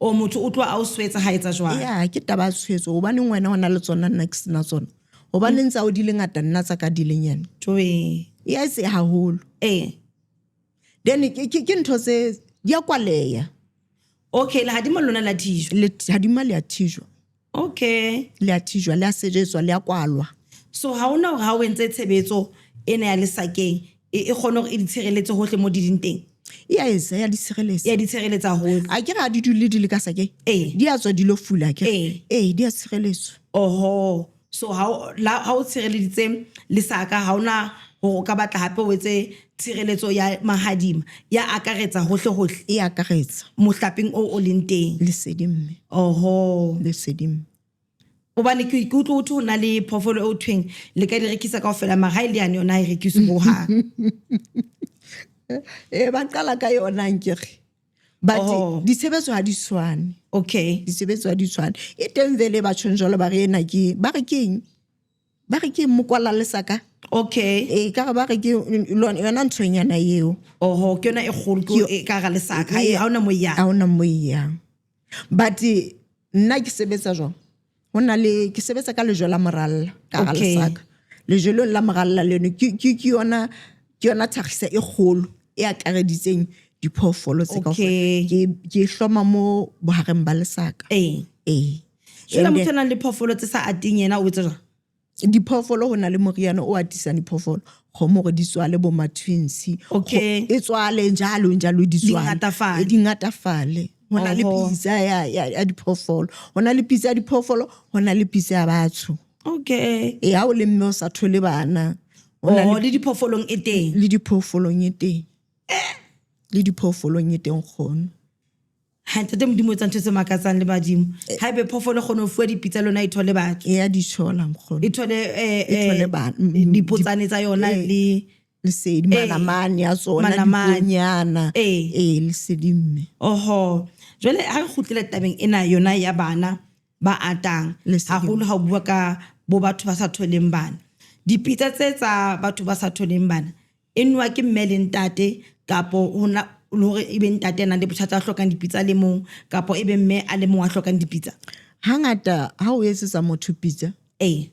o motho o tloa a o swetsa ha etsa jwang ya ke taba ya tshwetso hobaneng wena hona le tsona next na tsona hobaneng tsa o di le ngata nna tsa ka di le nyane ya se haholo then ke ntho tse di a kwaleya okay le hadima lona la tijwa le hadima le a tijwa okay le a tijwa le a sejetswa le a kwalwa so ha ona hore ha o entse tshebetso ena ya lesakeng e kgona hore e ditshireletse hohle mo di dinteng ya di tshireletsa hole a ke ga di dule di le ka sake di a tswa di lo fula ke di a tshireletswa oho so ha o tshireleditse lesaka ha ona ho ka batla hape o etse tshireletso ya mahadima ya akaretsa hohle e akaretsa mohlapeng o leng teng Lesedi. oho Lesedi. o bane ke utlwa o thona le phofolo o thweng le ka di rekisa kaofela maga ile yane yona e rekiswe ho ha ba qala ka yona nkere but disebetso ha di swane okay disebetso ha di swane e teng vele ba tshonjolo ba re ena ke ba re ke mokwala lesaka okay ka ba re ke yona ntshwenyana eo oho ke yona e kgolo ke ka ga lesaka ha ona mo yang but nna ke sebetsa jwang ke sebetsa ka lejo la moralla ka ga lesaka lejo la moralla leno ke yona thagisa e kgolo e akareditseng diphoofolo tse kaofela ke hloma mo bohareng ba lesaka jela motho nang le phoofolo tse sa ating yena o etsa jwang diphoofolo ho na le moriana o atisang diphoofolo kgomo gore di tswale bo matwinsi e tswale njalo di tswale di ngatafale ho na le pizza ya diphoofolo ho na le pizza ya diphoofolo ho na le pizza ya batho ha o le mme o sa thole bana le diphoofolong e teng le diphoofolong e teng kgono ha ntate modimo tsa ntho tse makatsang le badimo ha ebe phoofolo kgone ho fuwa dipitsa lona e thole batho ya di tshola mkgono e thole dipotsane tsa yona le Lesedi manamane ya tsona diponyana Lesedi mme oho jwale ha re kgutlele tabeng ena yona ya bana ba atang haholo ha o bua ka bo batho ba sa tholeng bana dipitsa tse tsa batho ba sa tholeng bana enwa ke mme le ntate kapo hona hore ebe ntate nang le bothata a hlokang dipitsa le mong kapo ebe mme a le mong a hlokang dipitsa hangata ha o etsetsa motho pizza e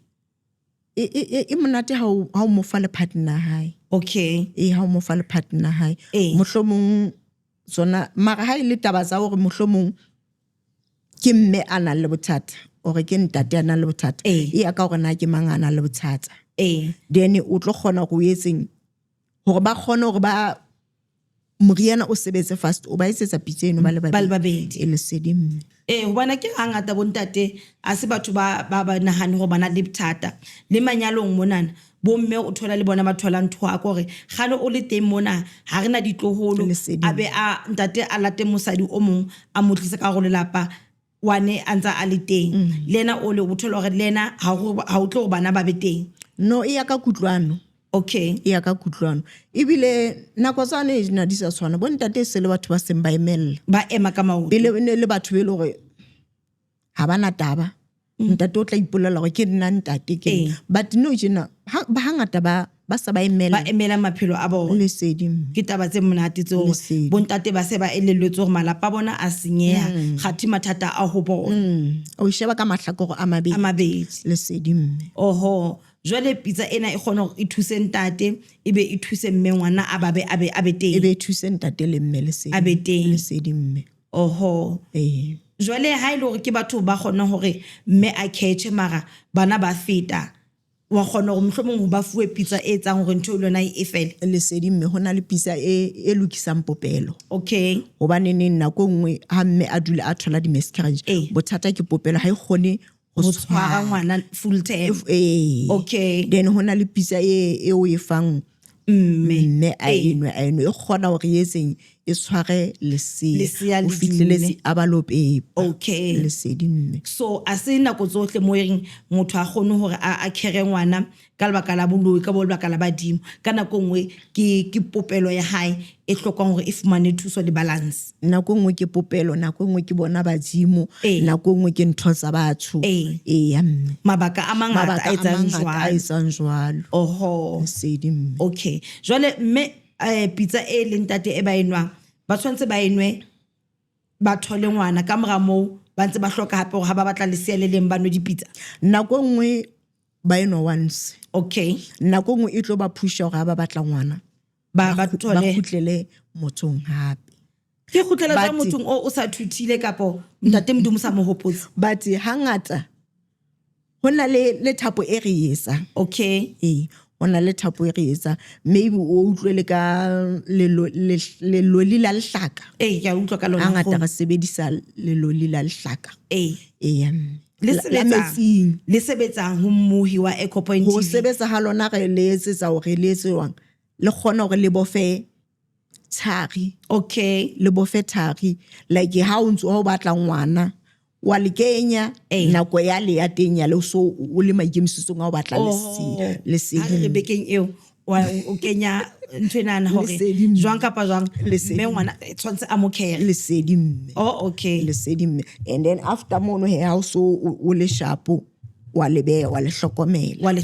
monate ha o mo fa le partner hae okay ha o mo fa le partner hae mohlomong tsona mara ha ile taba tsa hore mohlomong ke mme a nang le bothata ore ke ntate a nang le bothata ya ka hore na ke mang a nang le bothata then o tlo kgona go etseng hore ba kgone hore ba moriana o sebetse fast o ba etsetsa pizza eno ba le babedi Lesedi mme ho bona ke hangata bontate a se batho ba nahane hore bana le bothata le manyalong monana bomme o thola le bona ba thola ntho a gore gane o le teng mona ha rena ditloholo a be a ntate a late mosadi o mong a motlisa ka go lelapa wane antsa a le teng lena o le o thola gore lena ha o tlo go bana ba be teng no e ya ka kutlwano okay e ya ka kutlwano ebile nako tsane di na di sa tshwana bontate se le batho ba seng ba emella ba ema ka maoto pele ne le batho be le gore ha bana taba ntate o tla ipolela gore ke nna ntate ke but no jena ba hangata ba sa ba emela maphelo a bona lesedi ke taba tse monate tseo bontate ba se ba elelletse gore malapa bona a senyeha gathi mathata a ho bona o sheba ka mahlakoro a mabedi lesedi oho jwale pizza ena e kgona gore e thuse ntate ebe e thuse mme ngwana a be teng ebe e thuse ntate le mme lesedi a be teng lesedi mme oho jwale ha ile gore ke batho ba kgona gore mme a catche mara bana ba feta wa kgona gore mohlomong ho ba fuwe pizza e tsang gore ntho lona e fele lesedi mme hona le pizza e lokisang popelo okay hobane ne nako nngwe ha mme a dule a thola di miscarriage bothata ke popelo ha e kgone go tshwara ngwana full term okay then hona le pizza e o e fang mme a enwe e kgona gore e etseng e tshware lesea o fitlhele a balope okay lesedi mme so a se nako tsohle mo reng motho a gone gore a khere ngwana ka lebaka la boloi ka lebaka la badimo ka nako nngwe ke popelo ya hae e hlokang gore e fumane thuso le balance nako nngwe ke popelo nako nngwe ke bona badimo nako nngwe ke ntho tsa batho ya mme mabaka a mangata a etsang jwalo oho lesedi mme okay jwale mme pizza e leng tate e ba enwang ba tshwantse ba enwe ba thole ngwana ka mora moo ba ntse ba hloka hape gore ha ba batla lesea le leng ba nwe dipizza nako nngwe ba enwa once okay nako nngwe e tlo ba pusha gore ha ba batla ngwana ba khutlele mothong hape ke khutlela tsa mothong o sa thuthile kapo ntate Modimo sa mo hopotse but hangata hona le thapo e re yesa okay ona le thapo e re yesa maybe o utlwele ka leloli la lehlaka ke a utlwa ka lona hangata re sebedisa leloli la lehlaka le sebetsang ho mmuhi wa EcoPoint TV ho sebetsa ha lona re le etsetsa hore le etsewang le kgona hore le bofe thari okay le bofe thari like ha o ntse o batla ngwana wa le kenya nako ya le ya teng ya le so o le maikemisitsong a o batla lesedi le bekeng eo o kenya ntwenana hore jwang kapa jwang mme ngwana tshwantse a mo care lesedi mme okay lesedi mme and then after mono he ha so o le shapo wa le hlokomela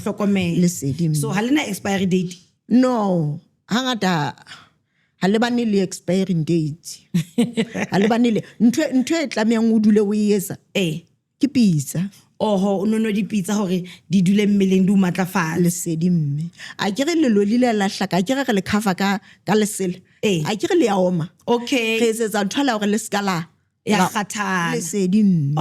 lesedi mme so ha lena expiry date no hangata ha le bane le expiring date ha le bane le ntwe e tlameang o dule o etsa ke pizza oho no di pizza hore di dule mmeleng di o matlafala lesedi mme a ke re leloli le la hlaka a ke re le cover ka lesela a ke re le ya oma okay re etsetsa nthola hore le skala ya khathala lesedi mme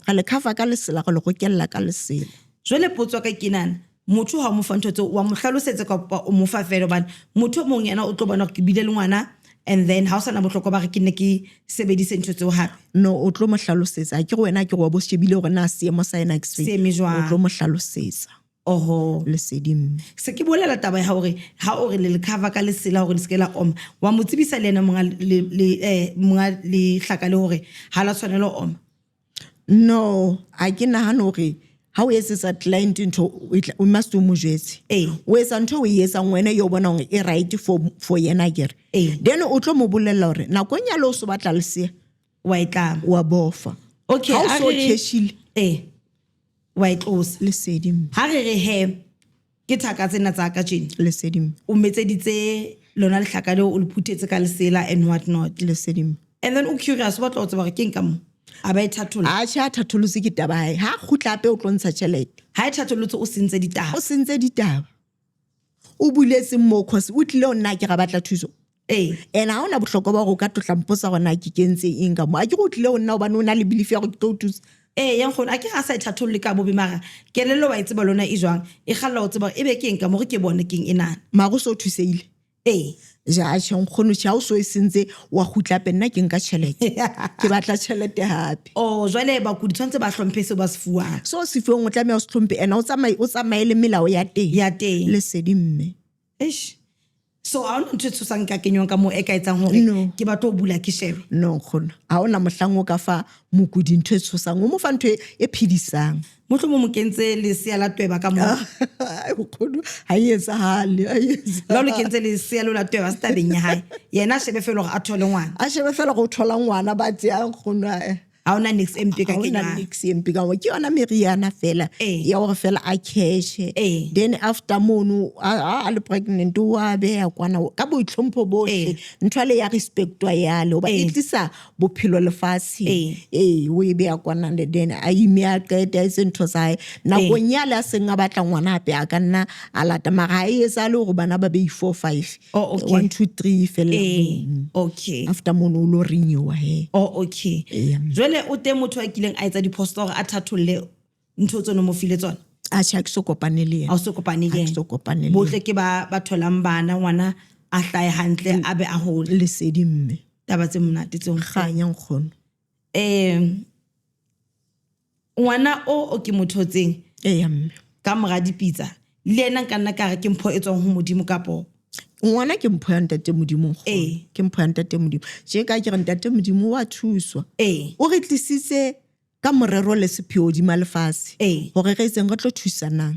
ga le cover ka lesela go le go kella ka lesela jwale potso ka kinana motho ha mo fa ntho tse wa mo hlalosetse ka o mo fa felo bana motho mong yena o tlo bona ke bile le ngwana and then ha o sana bohloko ba re ke ne ke sebedise ntho tseo hape no o tlo mo hlalosetsa ke go wena ke go bo shebile gore na seemo sa ena o tlo mo hlalosetsa oho lesedi mme se ke bolela taba ya hore ha o re le cover ka lesela hore le skela oma wa mo tsebisa le ena monga le hlaka le hore ha la tshwanelo oma no a ke nahana hore ha o etsetsa client ntho o must o mo jetse o etsa ntho o etsa ngwena yo bona hore e right for yena gere then o tlo mo bolella hore nakong ya lo so batla lesea wa itlama wa bofa okay ha o so kheshile wa itlosa lesedi ha re he ke thaka tsena tsa ka tjena lesedi o metseditse lona le hlaka le o le phuthetse ka lesela and what not lesedi and then o curious what o tsaba ke nka mo a ba ithathola a cha thatholose ke taba hae ha khutla pe o tlontsha chelete ha ithatholotse o sentse ditaba o buletse mo cause o tlile o nna ke ga batla thuso ena ha ona bohloko ba go ka totla mpotsa gona ke kentse eng ka mo a ke go tlile o nna o bana o na le belief ya go tlo thusa yang gona a ke ga sa ithatholle ka bobe mara kelelo wa itseba lona e jwang e galla o tseba e be ke eng ka mo re ke bone keng enana ma go so thuseile ja nkgono tšha o so e sentse wa gutla pe nna ke nka tšhelete ke batla tšhelete hape jwale bakudi tshwanetse ba hlomphe seo ba se fuwang so se fiweng o tlameya o se tlhomphe ena o tsamaye le melao ya teng lesedi mme so ha ona ntho e tshosang ka kenyong ka mo e ka etsang hore ke batlo o bula ke shebe no nkgono ha ona mohlang o ka fa mokudi ntho e tshosang o mo fa ntho e phedisang motho mo kentse lesea la tweba ka mo nkgono ha e etsahale la le kentse lesea la tweba se tabeng ya hae yena a shebe fela gore a thole ngwana a shebe fela go thola ngwana ba tsia nkgono ha ona next MP ka kenyang ha ona next MP ka ke yona meriana fela ya gore fela a cash then after mono a le pregnant wa beya kwana ka boitlhompho bohle ntho le ya respectwa yale oba e tlisa bophelo lefatshe o e beya kwana then a ime a qeta e sentho sa na gonyale a seng a batla ngwana hape a ka nna a lata maga e etsa le gore bana ba be 4 5 1 2 3 fela after mono lo renewa jwale o te motho a kileng a etsa diposto gore a thatholle ntho tsone mo file tsone a tšha ke so kopane le a so kopane le botle ke ba tholang bana ngwana a hlae hantle a be a hole lesedi mme taba tse monate tse ganya nkgono ngwana o ke mothotseng mme ka mora dipitsa le ena nka nna ka re ke mpho e tswang ho modimo kapo ngwana ke mpho ya ntate modimo ke mpho ya ntate modimo je ka ke re ntate modimo wa thuswa o re tlisitse ka morero le sepheo di malefase gore re itseng re tlo thusanang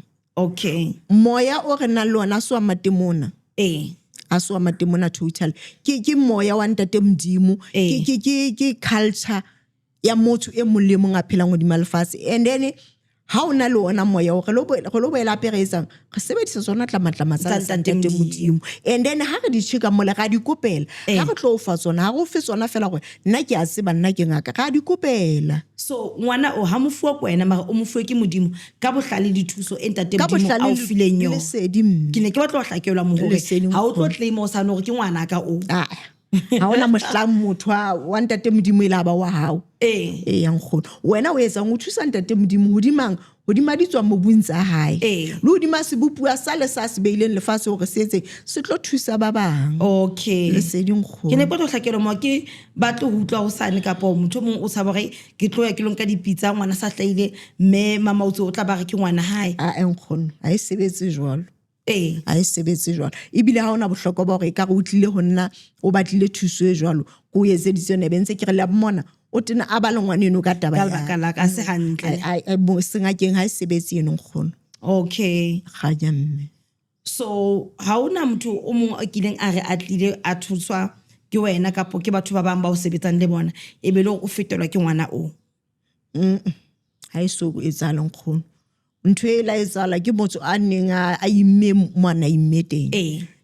moya o re na le ona so matemona a so matemona total ke moya wa ntate modimo ke culture ya motho e molemo nga phela ngo di malefase and then ha ona le ona moya o re lo boela peretsang re sebedisa sona tlamatla tsa ntate modimo and then ha re di chika mola ga di kopela ga re tlo fa tsona ha go fe tsona fela gore nna ke a seba nna ke ngaka ga di kopela so ngwana o ha mofuwa ko ena mara o mofuwe ke modimo ka bohlale dithuso e ntate modimo a o fileng yo ke ne ke batla go hlakelwa mo hore ha o tlo claim o sa no gore ke ngwana ka o ha ona mohlang motho wa ntate modimo ile ba wa hao yang khona wena o etsa o thusa ntate modimo hodima ditswa mo buntsa hae le hodima se bopua sa le sa se beileng lefatshe gore se etse se tlo thusa ba bang le seding khona ke ne ba tlo hlakelo mo ke ba tlo utlwa o sane ka po motho mong o sa bore ke tlo ya ke lonka dipitsa ngwana sa hlaile mme mama o tlo tla ba re ke ngwana hae eng khona ha e sebetse jwalo a e sebetse jwalo ebile ha ona bohloko ba gore ka go utlile ho nna o batlile thuso e jwalo go etseditse ne bentse ke re la mmona o tena a ba le ngwaneno ka taba ya ka la ka se hantle ai bo sengakeng ha e sebetse eno nkgono ga jamme so ha ona motho o mong a kileng a re a tlile a thuswa ke wena kapo ke batho ba bang ba o sebetsang le bona e be le o fetelwa ke ngwana o ha e so e tsala nkgono ntho e la etsala ke motho a neng a imme mwana immeteng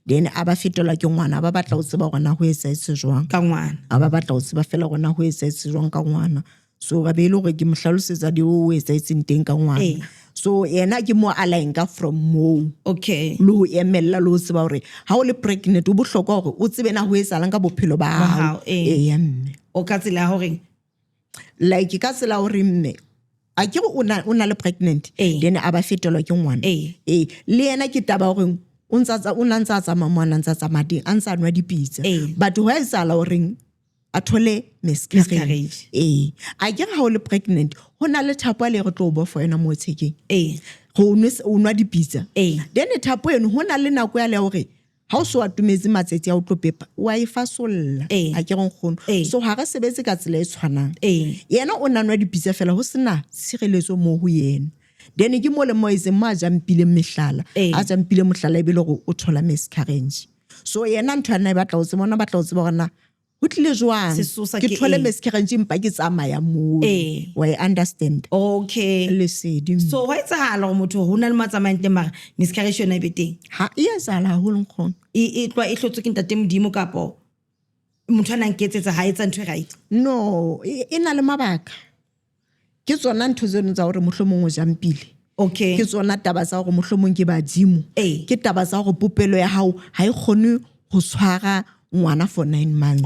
then aba fetola ke ngwana ba batla o tseba gona go etsa etse jwang ka ngwana aba batla o tseba fela gona go etsa etse jwang ka ngwana so ga be ile gore ke mohlalosetsa di o etsa etseng teng ka ngwana so yena ke mo alaeng ka from mo le ho emella le ho tseba gore ha o le pregnant o bohlokwa gore o tsebe na ho etsalang ka bophelo ba hao ya mme o ka tsela hore like ka tsela hore mme a ke o na le pregnant then aba fetola ke ngwana le yena ke taba gore o ntsa mamana ntsa mading a ntsa nwa dipitsa but ho etsala hore a thole miscarriage a ke ha o le pregnant ho na le thapo le re tlo bo for ena mo tshekeng go nwa dipitsa then thapo eno ho na le nako ya le hore ha o so atumetse matsetse a o tlo pepa wa e fasolla a ke gono so ha re sebetse ka tsela e tshwanang yena o nanwa dipitsa fela ho sena tshireletso mo ho yena then ke mo le moise ma jampile mehlala a jampile mohlala e bile go o thola miscarriage so yena ntwana e batla o tsebona batla o tseba gona ho tlile jwang ke thole miscarriage impa ke tsamaya mo wa understand le sedi so wa etsahala go motho ho na le matsamayente mara miscarriage yona e beteng ha e etsahala ho lengkhona e tloa e hlotse ke ntate modimo kapo motho ana nketsetsa ha etsa ntho e right no e na le mabaka ke tsona ntho tseno tsa gore mohlomong o jampile ke tsona taba tsa gore mohlomong ke badimo ke taba tsa gore popelo ya hao ha e khone go tshwara ngwana for 9 months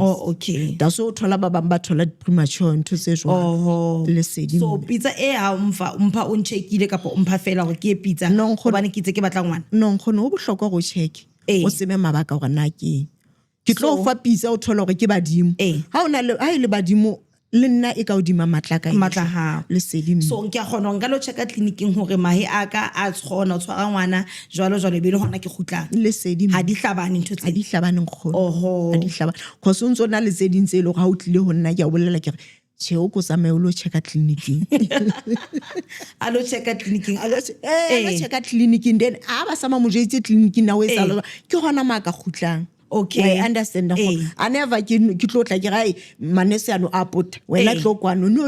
that's o thola ba bang ba thola premature ntho tse jwang le sedi so pizza e ha umpa o nchekile kapo umpa fela gore ke pizza gobane ke itse ke batla ngwana no nkgone o bohlokwa go check Ee. o tsebe mabaka gore na ke eng. Ke tlo So- fa pisa o thola gore ke badimo Ee. ha e le badimo le nna e ka odima matla ka Matla hao. lesedi mme. So ke a kgona nka lo checka tleliniking hore mahe a ka a tshwana o tshwara ngwana jwalo be le hona ke khutlang. lesedi mme. Ha di hlabane ntho ha tse. di hlabaneng kgono Oho. ha di hlabane cause o ntse o na le tse ding tse e le gore ha o tlile ho nna ke a bolela ke re tjhe o ko tsamaye o lo checka tleliniking A lo checka tleliniking. A lo lo checka tleliniking then a ba sama mo jetse tleliniking na o e sala ke hona ma ka khutlang. Okay. We understand Ee. I never ke tlo tla ke gae manese ano a pota wena Ee. tlo kwano no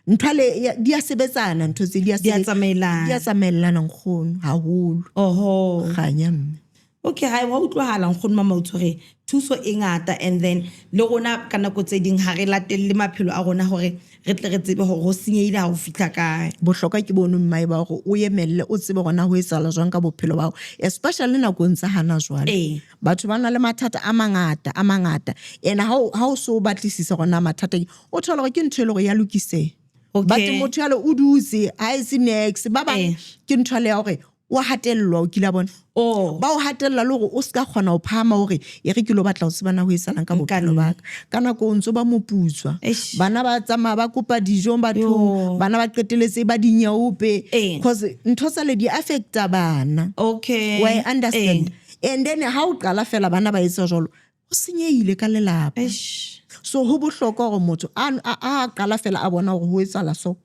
nthwale di a sebetsana ntho tse di a tsamaelana. di a tsamaelana nkgono haholo Oho. ganya mme. Okay, ha wa utlwahala nkgono mama o tshwere thuso e ngata and then le rona ka nako tse ding ha re latelle maphelo a rona hore re tle re tsebe hore ho senyeile ha o fitla kae. Bohlokwa ke bono mmae ba gore o emelle o tsebe gona ho etsala jwang ka bophelo bao especially nakong tsa hana jwale Ee. batho ba na le mathata a mangata ene ha o so batlisisa gona mathata o thola gore ke ntho e le gore ya lokiseha Okay. but motho yale o dutse ha e se next ba Ee. bang ke ntho ya gore o hatellwa o kila bona Oh. ba o hatella le gore o ska kgona ho phama hore e re ke lo batla ho sebana ho etsalang ka bophelo ba ka nako o ntse ba moputswa Eish. bana ba tsamaya ba kopa dijo Yo. bathong bana ba qeteletse ba dinyaope Ee. because ntho tsa le di affecta bana Okay. wa understand and then ha o qala fela bana ba etsa jalo o senyeile ka lelapa Eish. so ho bohlokwa gore motho a qala fela a bona gore ho etsala so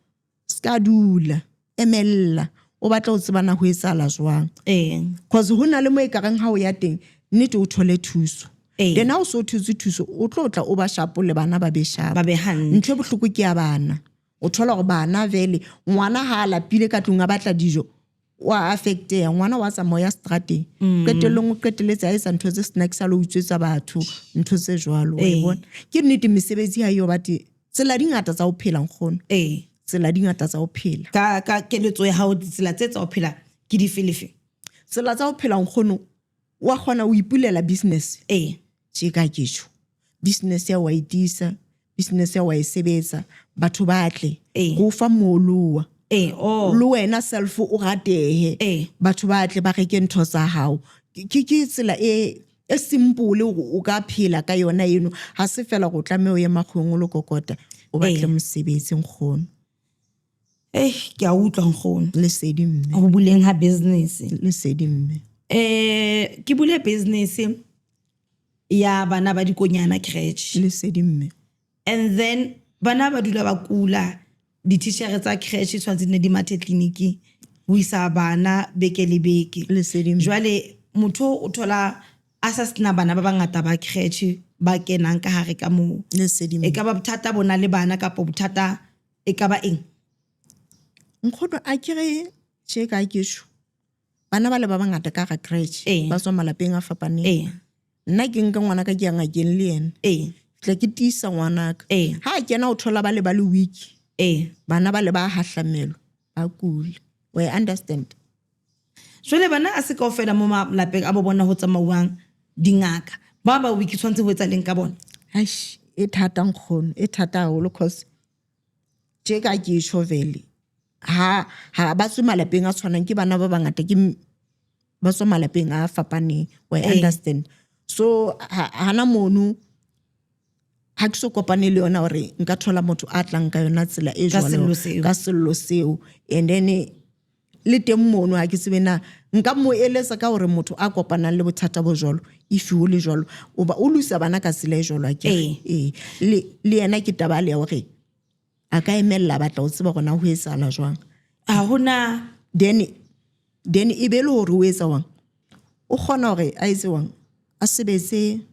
ska dula emella o batla ho tsebana ho etsala jwang Ee. because ho na le mo e kareng ha o ya teng nnete o thole thuso Ee. then ha o so thutse thuso o tlo tla o ba shapo le bana ba be shapo Ba be hantle. ntho e bohloko ke ya bana o thola gore bana vele ngwana ha a lapile ka tlung a batla dijo wa affecteya ngwana wa tsamaya strateng qetellong o qeteletse a etsa ntho tse snacks a lo utswetsa batho ntho tse jwalo wa Ee. bona ke nnete mesebetsi ha yo bate tsela di ngata tsa ho phela nkgono Ee. tsela di ngata tsa ho phela Ka keletso ya hao ditsela tse tsa ho phela ke di felefe. tsela tsa ho phela nkgono wa kgona o ipulela business Ee. tje ka ketšho business ya wa itisa business ya wa e sebetsa batho ba tle Ee. go fa moloa Ee. Oh. le wena self o ratehe Ee. batho ba tle ba reke ntho tsa hao ke tsela e simple o ka phela ka yona eno ha se fela go tlame o ye makgong o lo kokota o batle mosebetsi nkgono Ke a utlwa nkgono. lesedi mme Ho buleng ha business. lesedi mme Ke bule business ya bana ba dikonyana crèche. lesedi mme And then bana ba dula ba kula di-teacher tsa crèche tshwantse ne di mathe tleliniki ho isa bana beke le beke. lesedi mme Jwale motho o thola a sa sena bana ba bangata ba crèche ba kenang ka hare ka moo. lesedi E mme ka ba bothata bona le bana kapa bothata e ka ba eng? nkgono a kere tje ka ketšho bana ba le ba bangata ka ga crèche Ee. ba tswa malapeng a fapaneng Ee. nna ke nka ngwana ka ke ya ngakeng le ena Ee. tla ke tiisa ngwanaka Ee. ha a kena o thola ba le week Ee. bana ba le ba hahlamelwa ba kula we understand Jwale bana a se kaofela mo malapeng a bo bona ho tsamauwang dingaka. Ba wiki tshwantse ho etsa leng ka bona? Aish, e thata nkgono e thata haholo cause tje ka ketšho vele ha ba tswe malapeng a tshwanang ke bana ba bangata ke ba tswa malapeng a fapaneng we understand so hana mono ha ke so kopane le yona hore nka thola motho a tlang ka yona tsela e Ka jwalo sello seo. ka sello seo and then le teng mono ha ke tsebe na nka mo eletsa ka hore motho a kopanang le bothata bo jwalo if o le jwalo o ba o lusa bana ka tsela e jwalo a ke le yena ke taba le ya hore a ka emella batla o tseba gona ho etsala jwang Ha hona then e be le hore o etsa wang o kgona hore a etse wang a sebetse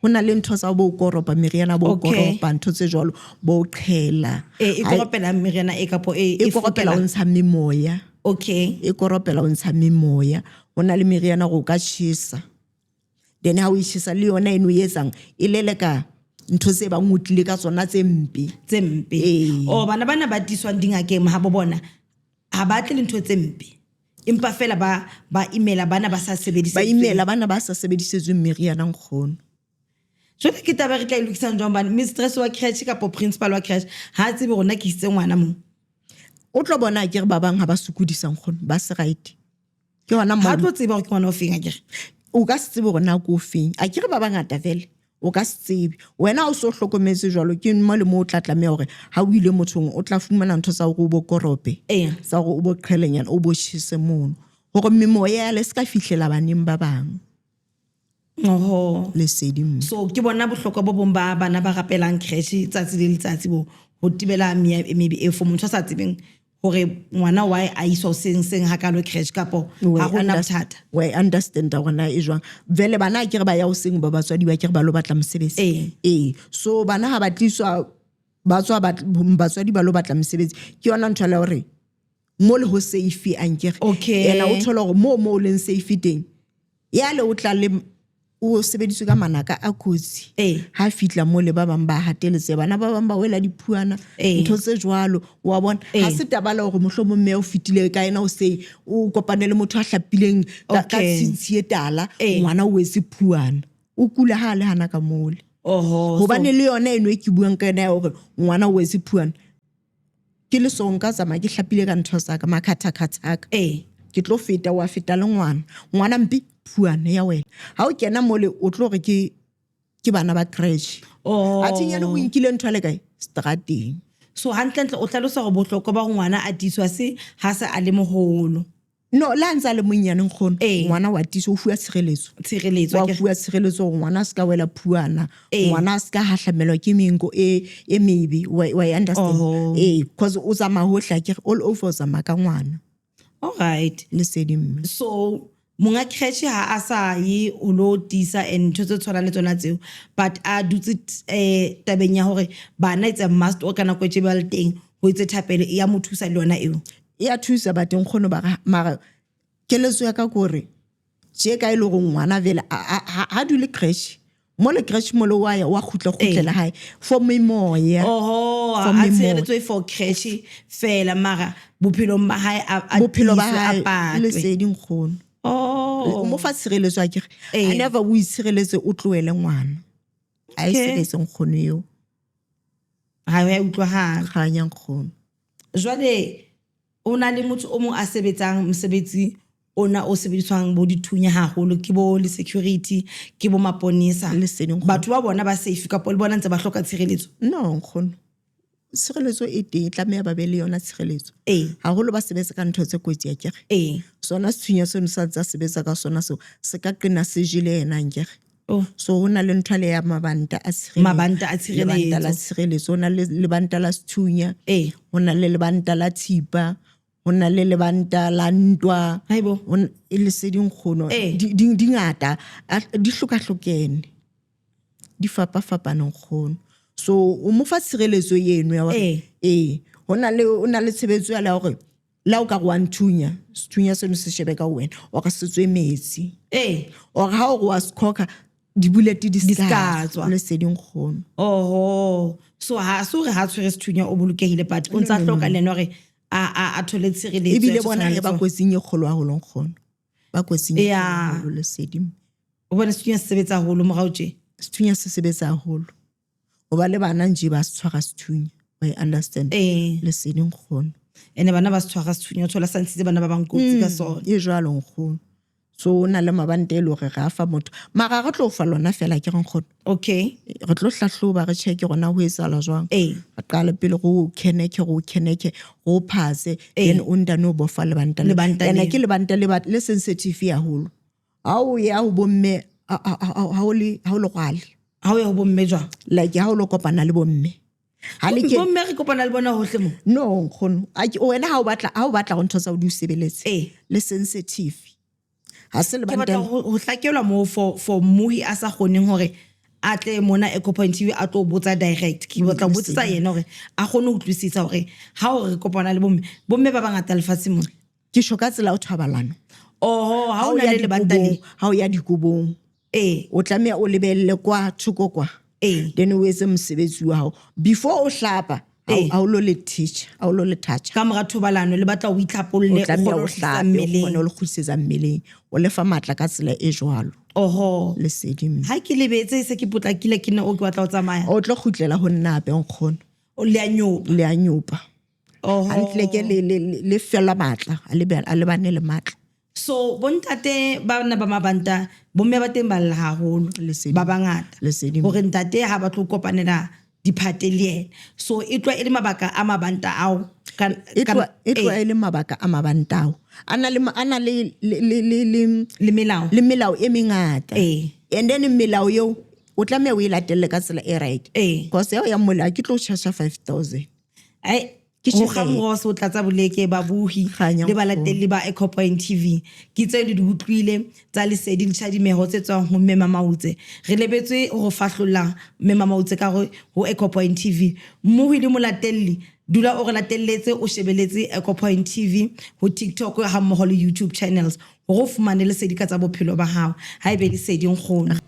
ho na le ntho tsa bo koropa meriana bo koropa ntho tse jwalo bo qhela e koropela meriana e kapo e koropela o ntsha memoya okay e koropela o ntsha memoya ho na le meriana go ka tshisa then ha o itshisa le yona eno etsang e leleka ntho tse ba ngutlile ka tsona tse mpe o bana ba tiswang dingakeng ha bo bona ha ba tle ntho tse mpe empa fela ba imela bana ba sa sebedise ba imela bana ba sa sebedisetsweng meriana nkgono jwale ke taba re tla ilokisang jwang bana mistress wa crèche kapo principal wa crèche ha tsebe rona ke itse ngwana mo o tlo bona ke re ba bang ha ba sokodisa nkgono ba se right ke hona ha mo tlo tseba gore ke ngwana o feng a kere o ka se tsebe gore na ko feng a kere ba bangata fele o ka se tsebe wena o so hlokometse jwalo ke mo le mo o tla tlameha gore ha o ile mothong o tla fumana ntho tsa go bo korope sa go o bo qhelenyana o bo tshise mono gore memoya ya le ska fihlela baneng ba bang le sedimo so ke bona bohlokwa bo bong ba bana ba rapelang crash tsatsi le letsatsi bo ho tibela maybe e for motho sa tsebeng gore ngwana wa a iswa seng ha ka lo crash kapo ha gona bothata we understand gona e jwang vele bana ke re ba ya o seng ba batswadi ba ke re ba lo batla mosebetsi so bana ha ba tliswa batswadi ba lo batla mosebetsi ke yona ntho ya hore mo le ho safe ankere ena o thola gore mo leng safe teng ya le o tla le o sebediswe ka manaka a kotsi ha fitla mo le ba bang ba hateletse bana ba bang ba wela diphuana ntho tse jwalo wa bona ha se tabala gore mohlomomme o fitile ka ena o se o kopane le motho a hlapileng ka tsietala ngwana o wetse phuana o kula ha le hana ka mole hobane le yona eno e ke buang ka ena gore ngwana o wetse phuana ke le sonka tsama ke hlapile ka ntho tsa ka makhathakhathaka ke tlo feta wa feta le ngwana mpi phuane ya wena ha o kena mole o tlo re ke bana ba crash a thinya le go inkile ntho le kae strateng so hantle o tlalosa go botlhokwa ba ngwana a tiswa se ha se a le mogolo no la ntsa le monyane nkgono ngwana wa tiso o fuwa tshireletso wa fuwa tshireletso ngwana ska wela phuana ngwana ska hahlamelwa ke mengo e mebe wa understand because o tsama hohla ke all over tsama ka ngwana all right le sedimo so monga crash ha a sa ye o lo tisa and ntho tse tshwana le tsona tseo but a dutse tabeng ya hore bana it's a must o kana kwetse ba le teng ho itse thapele ya mothusa le yona eo ya thusa ba teng khono ba mara keletso ya ka gore je ka ile go ngwana vela ha dule crash mo le crash mo lo wa khutlela hae for memoya a tsheletso for crash fela mara bophelo ba hae a ba le seding khono mo fa tshireletso a kere a never o itshireletse o tloele ngwana a isireletse nkgono yo ha ya utlwa ha khanya nkgono jwale ona le motho o mo a sebetsang mosebetsi ona o sebediswang bo dithunya haholo ke bo le security ke bo maponisa batho ba bona ba safe ka pole bona ntse ba hloka tshireletso no nkgono tshireletso e teng tlameha ba be le yona tshireletso haholo ba sebetsa ka ntho tse kotsi ya kere sona sethunya seno sa tsa sebetsa ka sona se ka qena se jile yena nkere so hona le ntho le ya mabanta a tshireletso hona le lebanta la sethunya hona le lebanta la thipa hona le lebanta la ntwa e le seding khono di ngata di hlokahlokene di fapa-fapana khono so o mo fa tshireletso yeno ya hore hona le tshebetso ya la hore la o ka go anthunya sethunya seno se shebe ka wena o ka setswe metsi o ha o wa skhoka di bullet di ska le seding khono so ha tshwere sethunya o bolokehile but o ntsa hloka lena hore a thole tshireletso ebile bona e ba kwetsing e kgolo haholo nkgono ba kwetsing e kgolo le sedimo o bona sethunya se sebetsa haholo morao tje sethunya se sebetsa haholo o ba le bana nje ba se tshwara sethunya I understand le seding nkgono ene bana ba se tshwara sethunya o thola santsitse bana ba bang kotsi ka sona e jwalo nkgono so ona le mabantelo re ga fa motho mara re tlo fa lona fela ke re nkgono re tlo hlahloba re check gona ho etsala jwang re qala pele go keneke go phase then onda no bofa le banta ena ke le banta le sensitive ya holo ha o ya ho bomme ha o le gwale ha o ya ho bomme jwa like ha o lo kopana le bomme ha le ke bomme re kopana le bona hohle mo no nkgono wena ha o batla go ntho tsa o di sebeletse le sensitive ha se le banta ho hlakelwa mo for muhi a sa kgoneng hore a tle mona EcoPoint TV a tlo botsa direct ke botla botsa yena hore a kgone ho utlwisisa hore ha o re kopana le bomme ba bangata lefatsi mona ke shoka tsela o thabalano ha o na le bantale ha o ya dikobong o tlamea o lebelle kwa thoko kwa then o etse mosebetsi wa hao before o hlapa a o lo le teach a o lo le touch ka mora thobalano le batla o itlhapolle o le khusetsa mmeleng o le fa matla ka tsela e jwalo le sedimo ha ke lebetse se ke potlakile ke ne o ke batla o tsamaya o tlo khutlela ho nna be nkgono o le a nyopa hantle ke le fela matla a le bane le matla so bontate ba na ba mabanta bomme ba teng ba lla haholo Lesedi. ba bangata Lesedi. hore ntate ha ba tlo kopanela diphate le yena so e tloa e le mabaka a mabanta ao e tloa e le mabaka a mabantao a na le le melao le melao e mengata Eh. and then melao eo o tlameha o e latelle ka tsela e right because ya molao ke tlo charge 5,000 ai Ke go tjhelete. ga mo se o tlatsa boleke ba buhi Kganya le balateli ba Ecopoint TV ke tse le di utlwile tsa lesedi le tshadimeho tse tswang ho Mme Mamautse re lebetse go fahlolla Mme Mamautse ka ho Ecopoint TV mo le molateli dula o re latelletse o shebeletse Ecopoint TV ho TikTok ha mmoho le YouTube channels go fumane lesedi ka tsa bophelo ba hao ha e be lesedi nkgono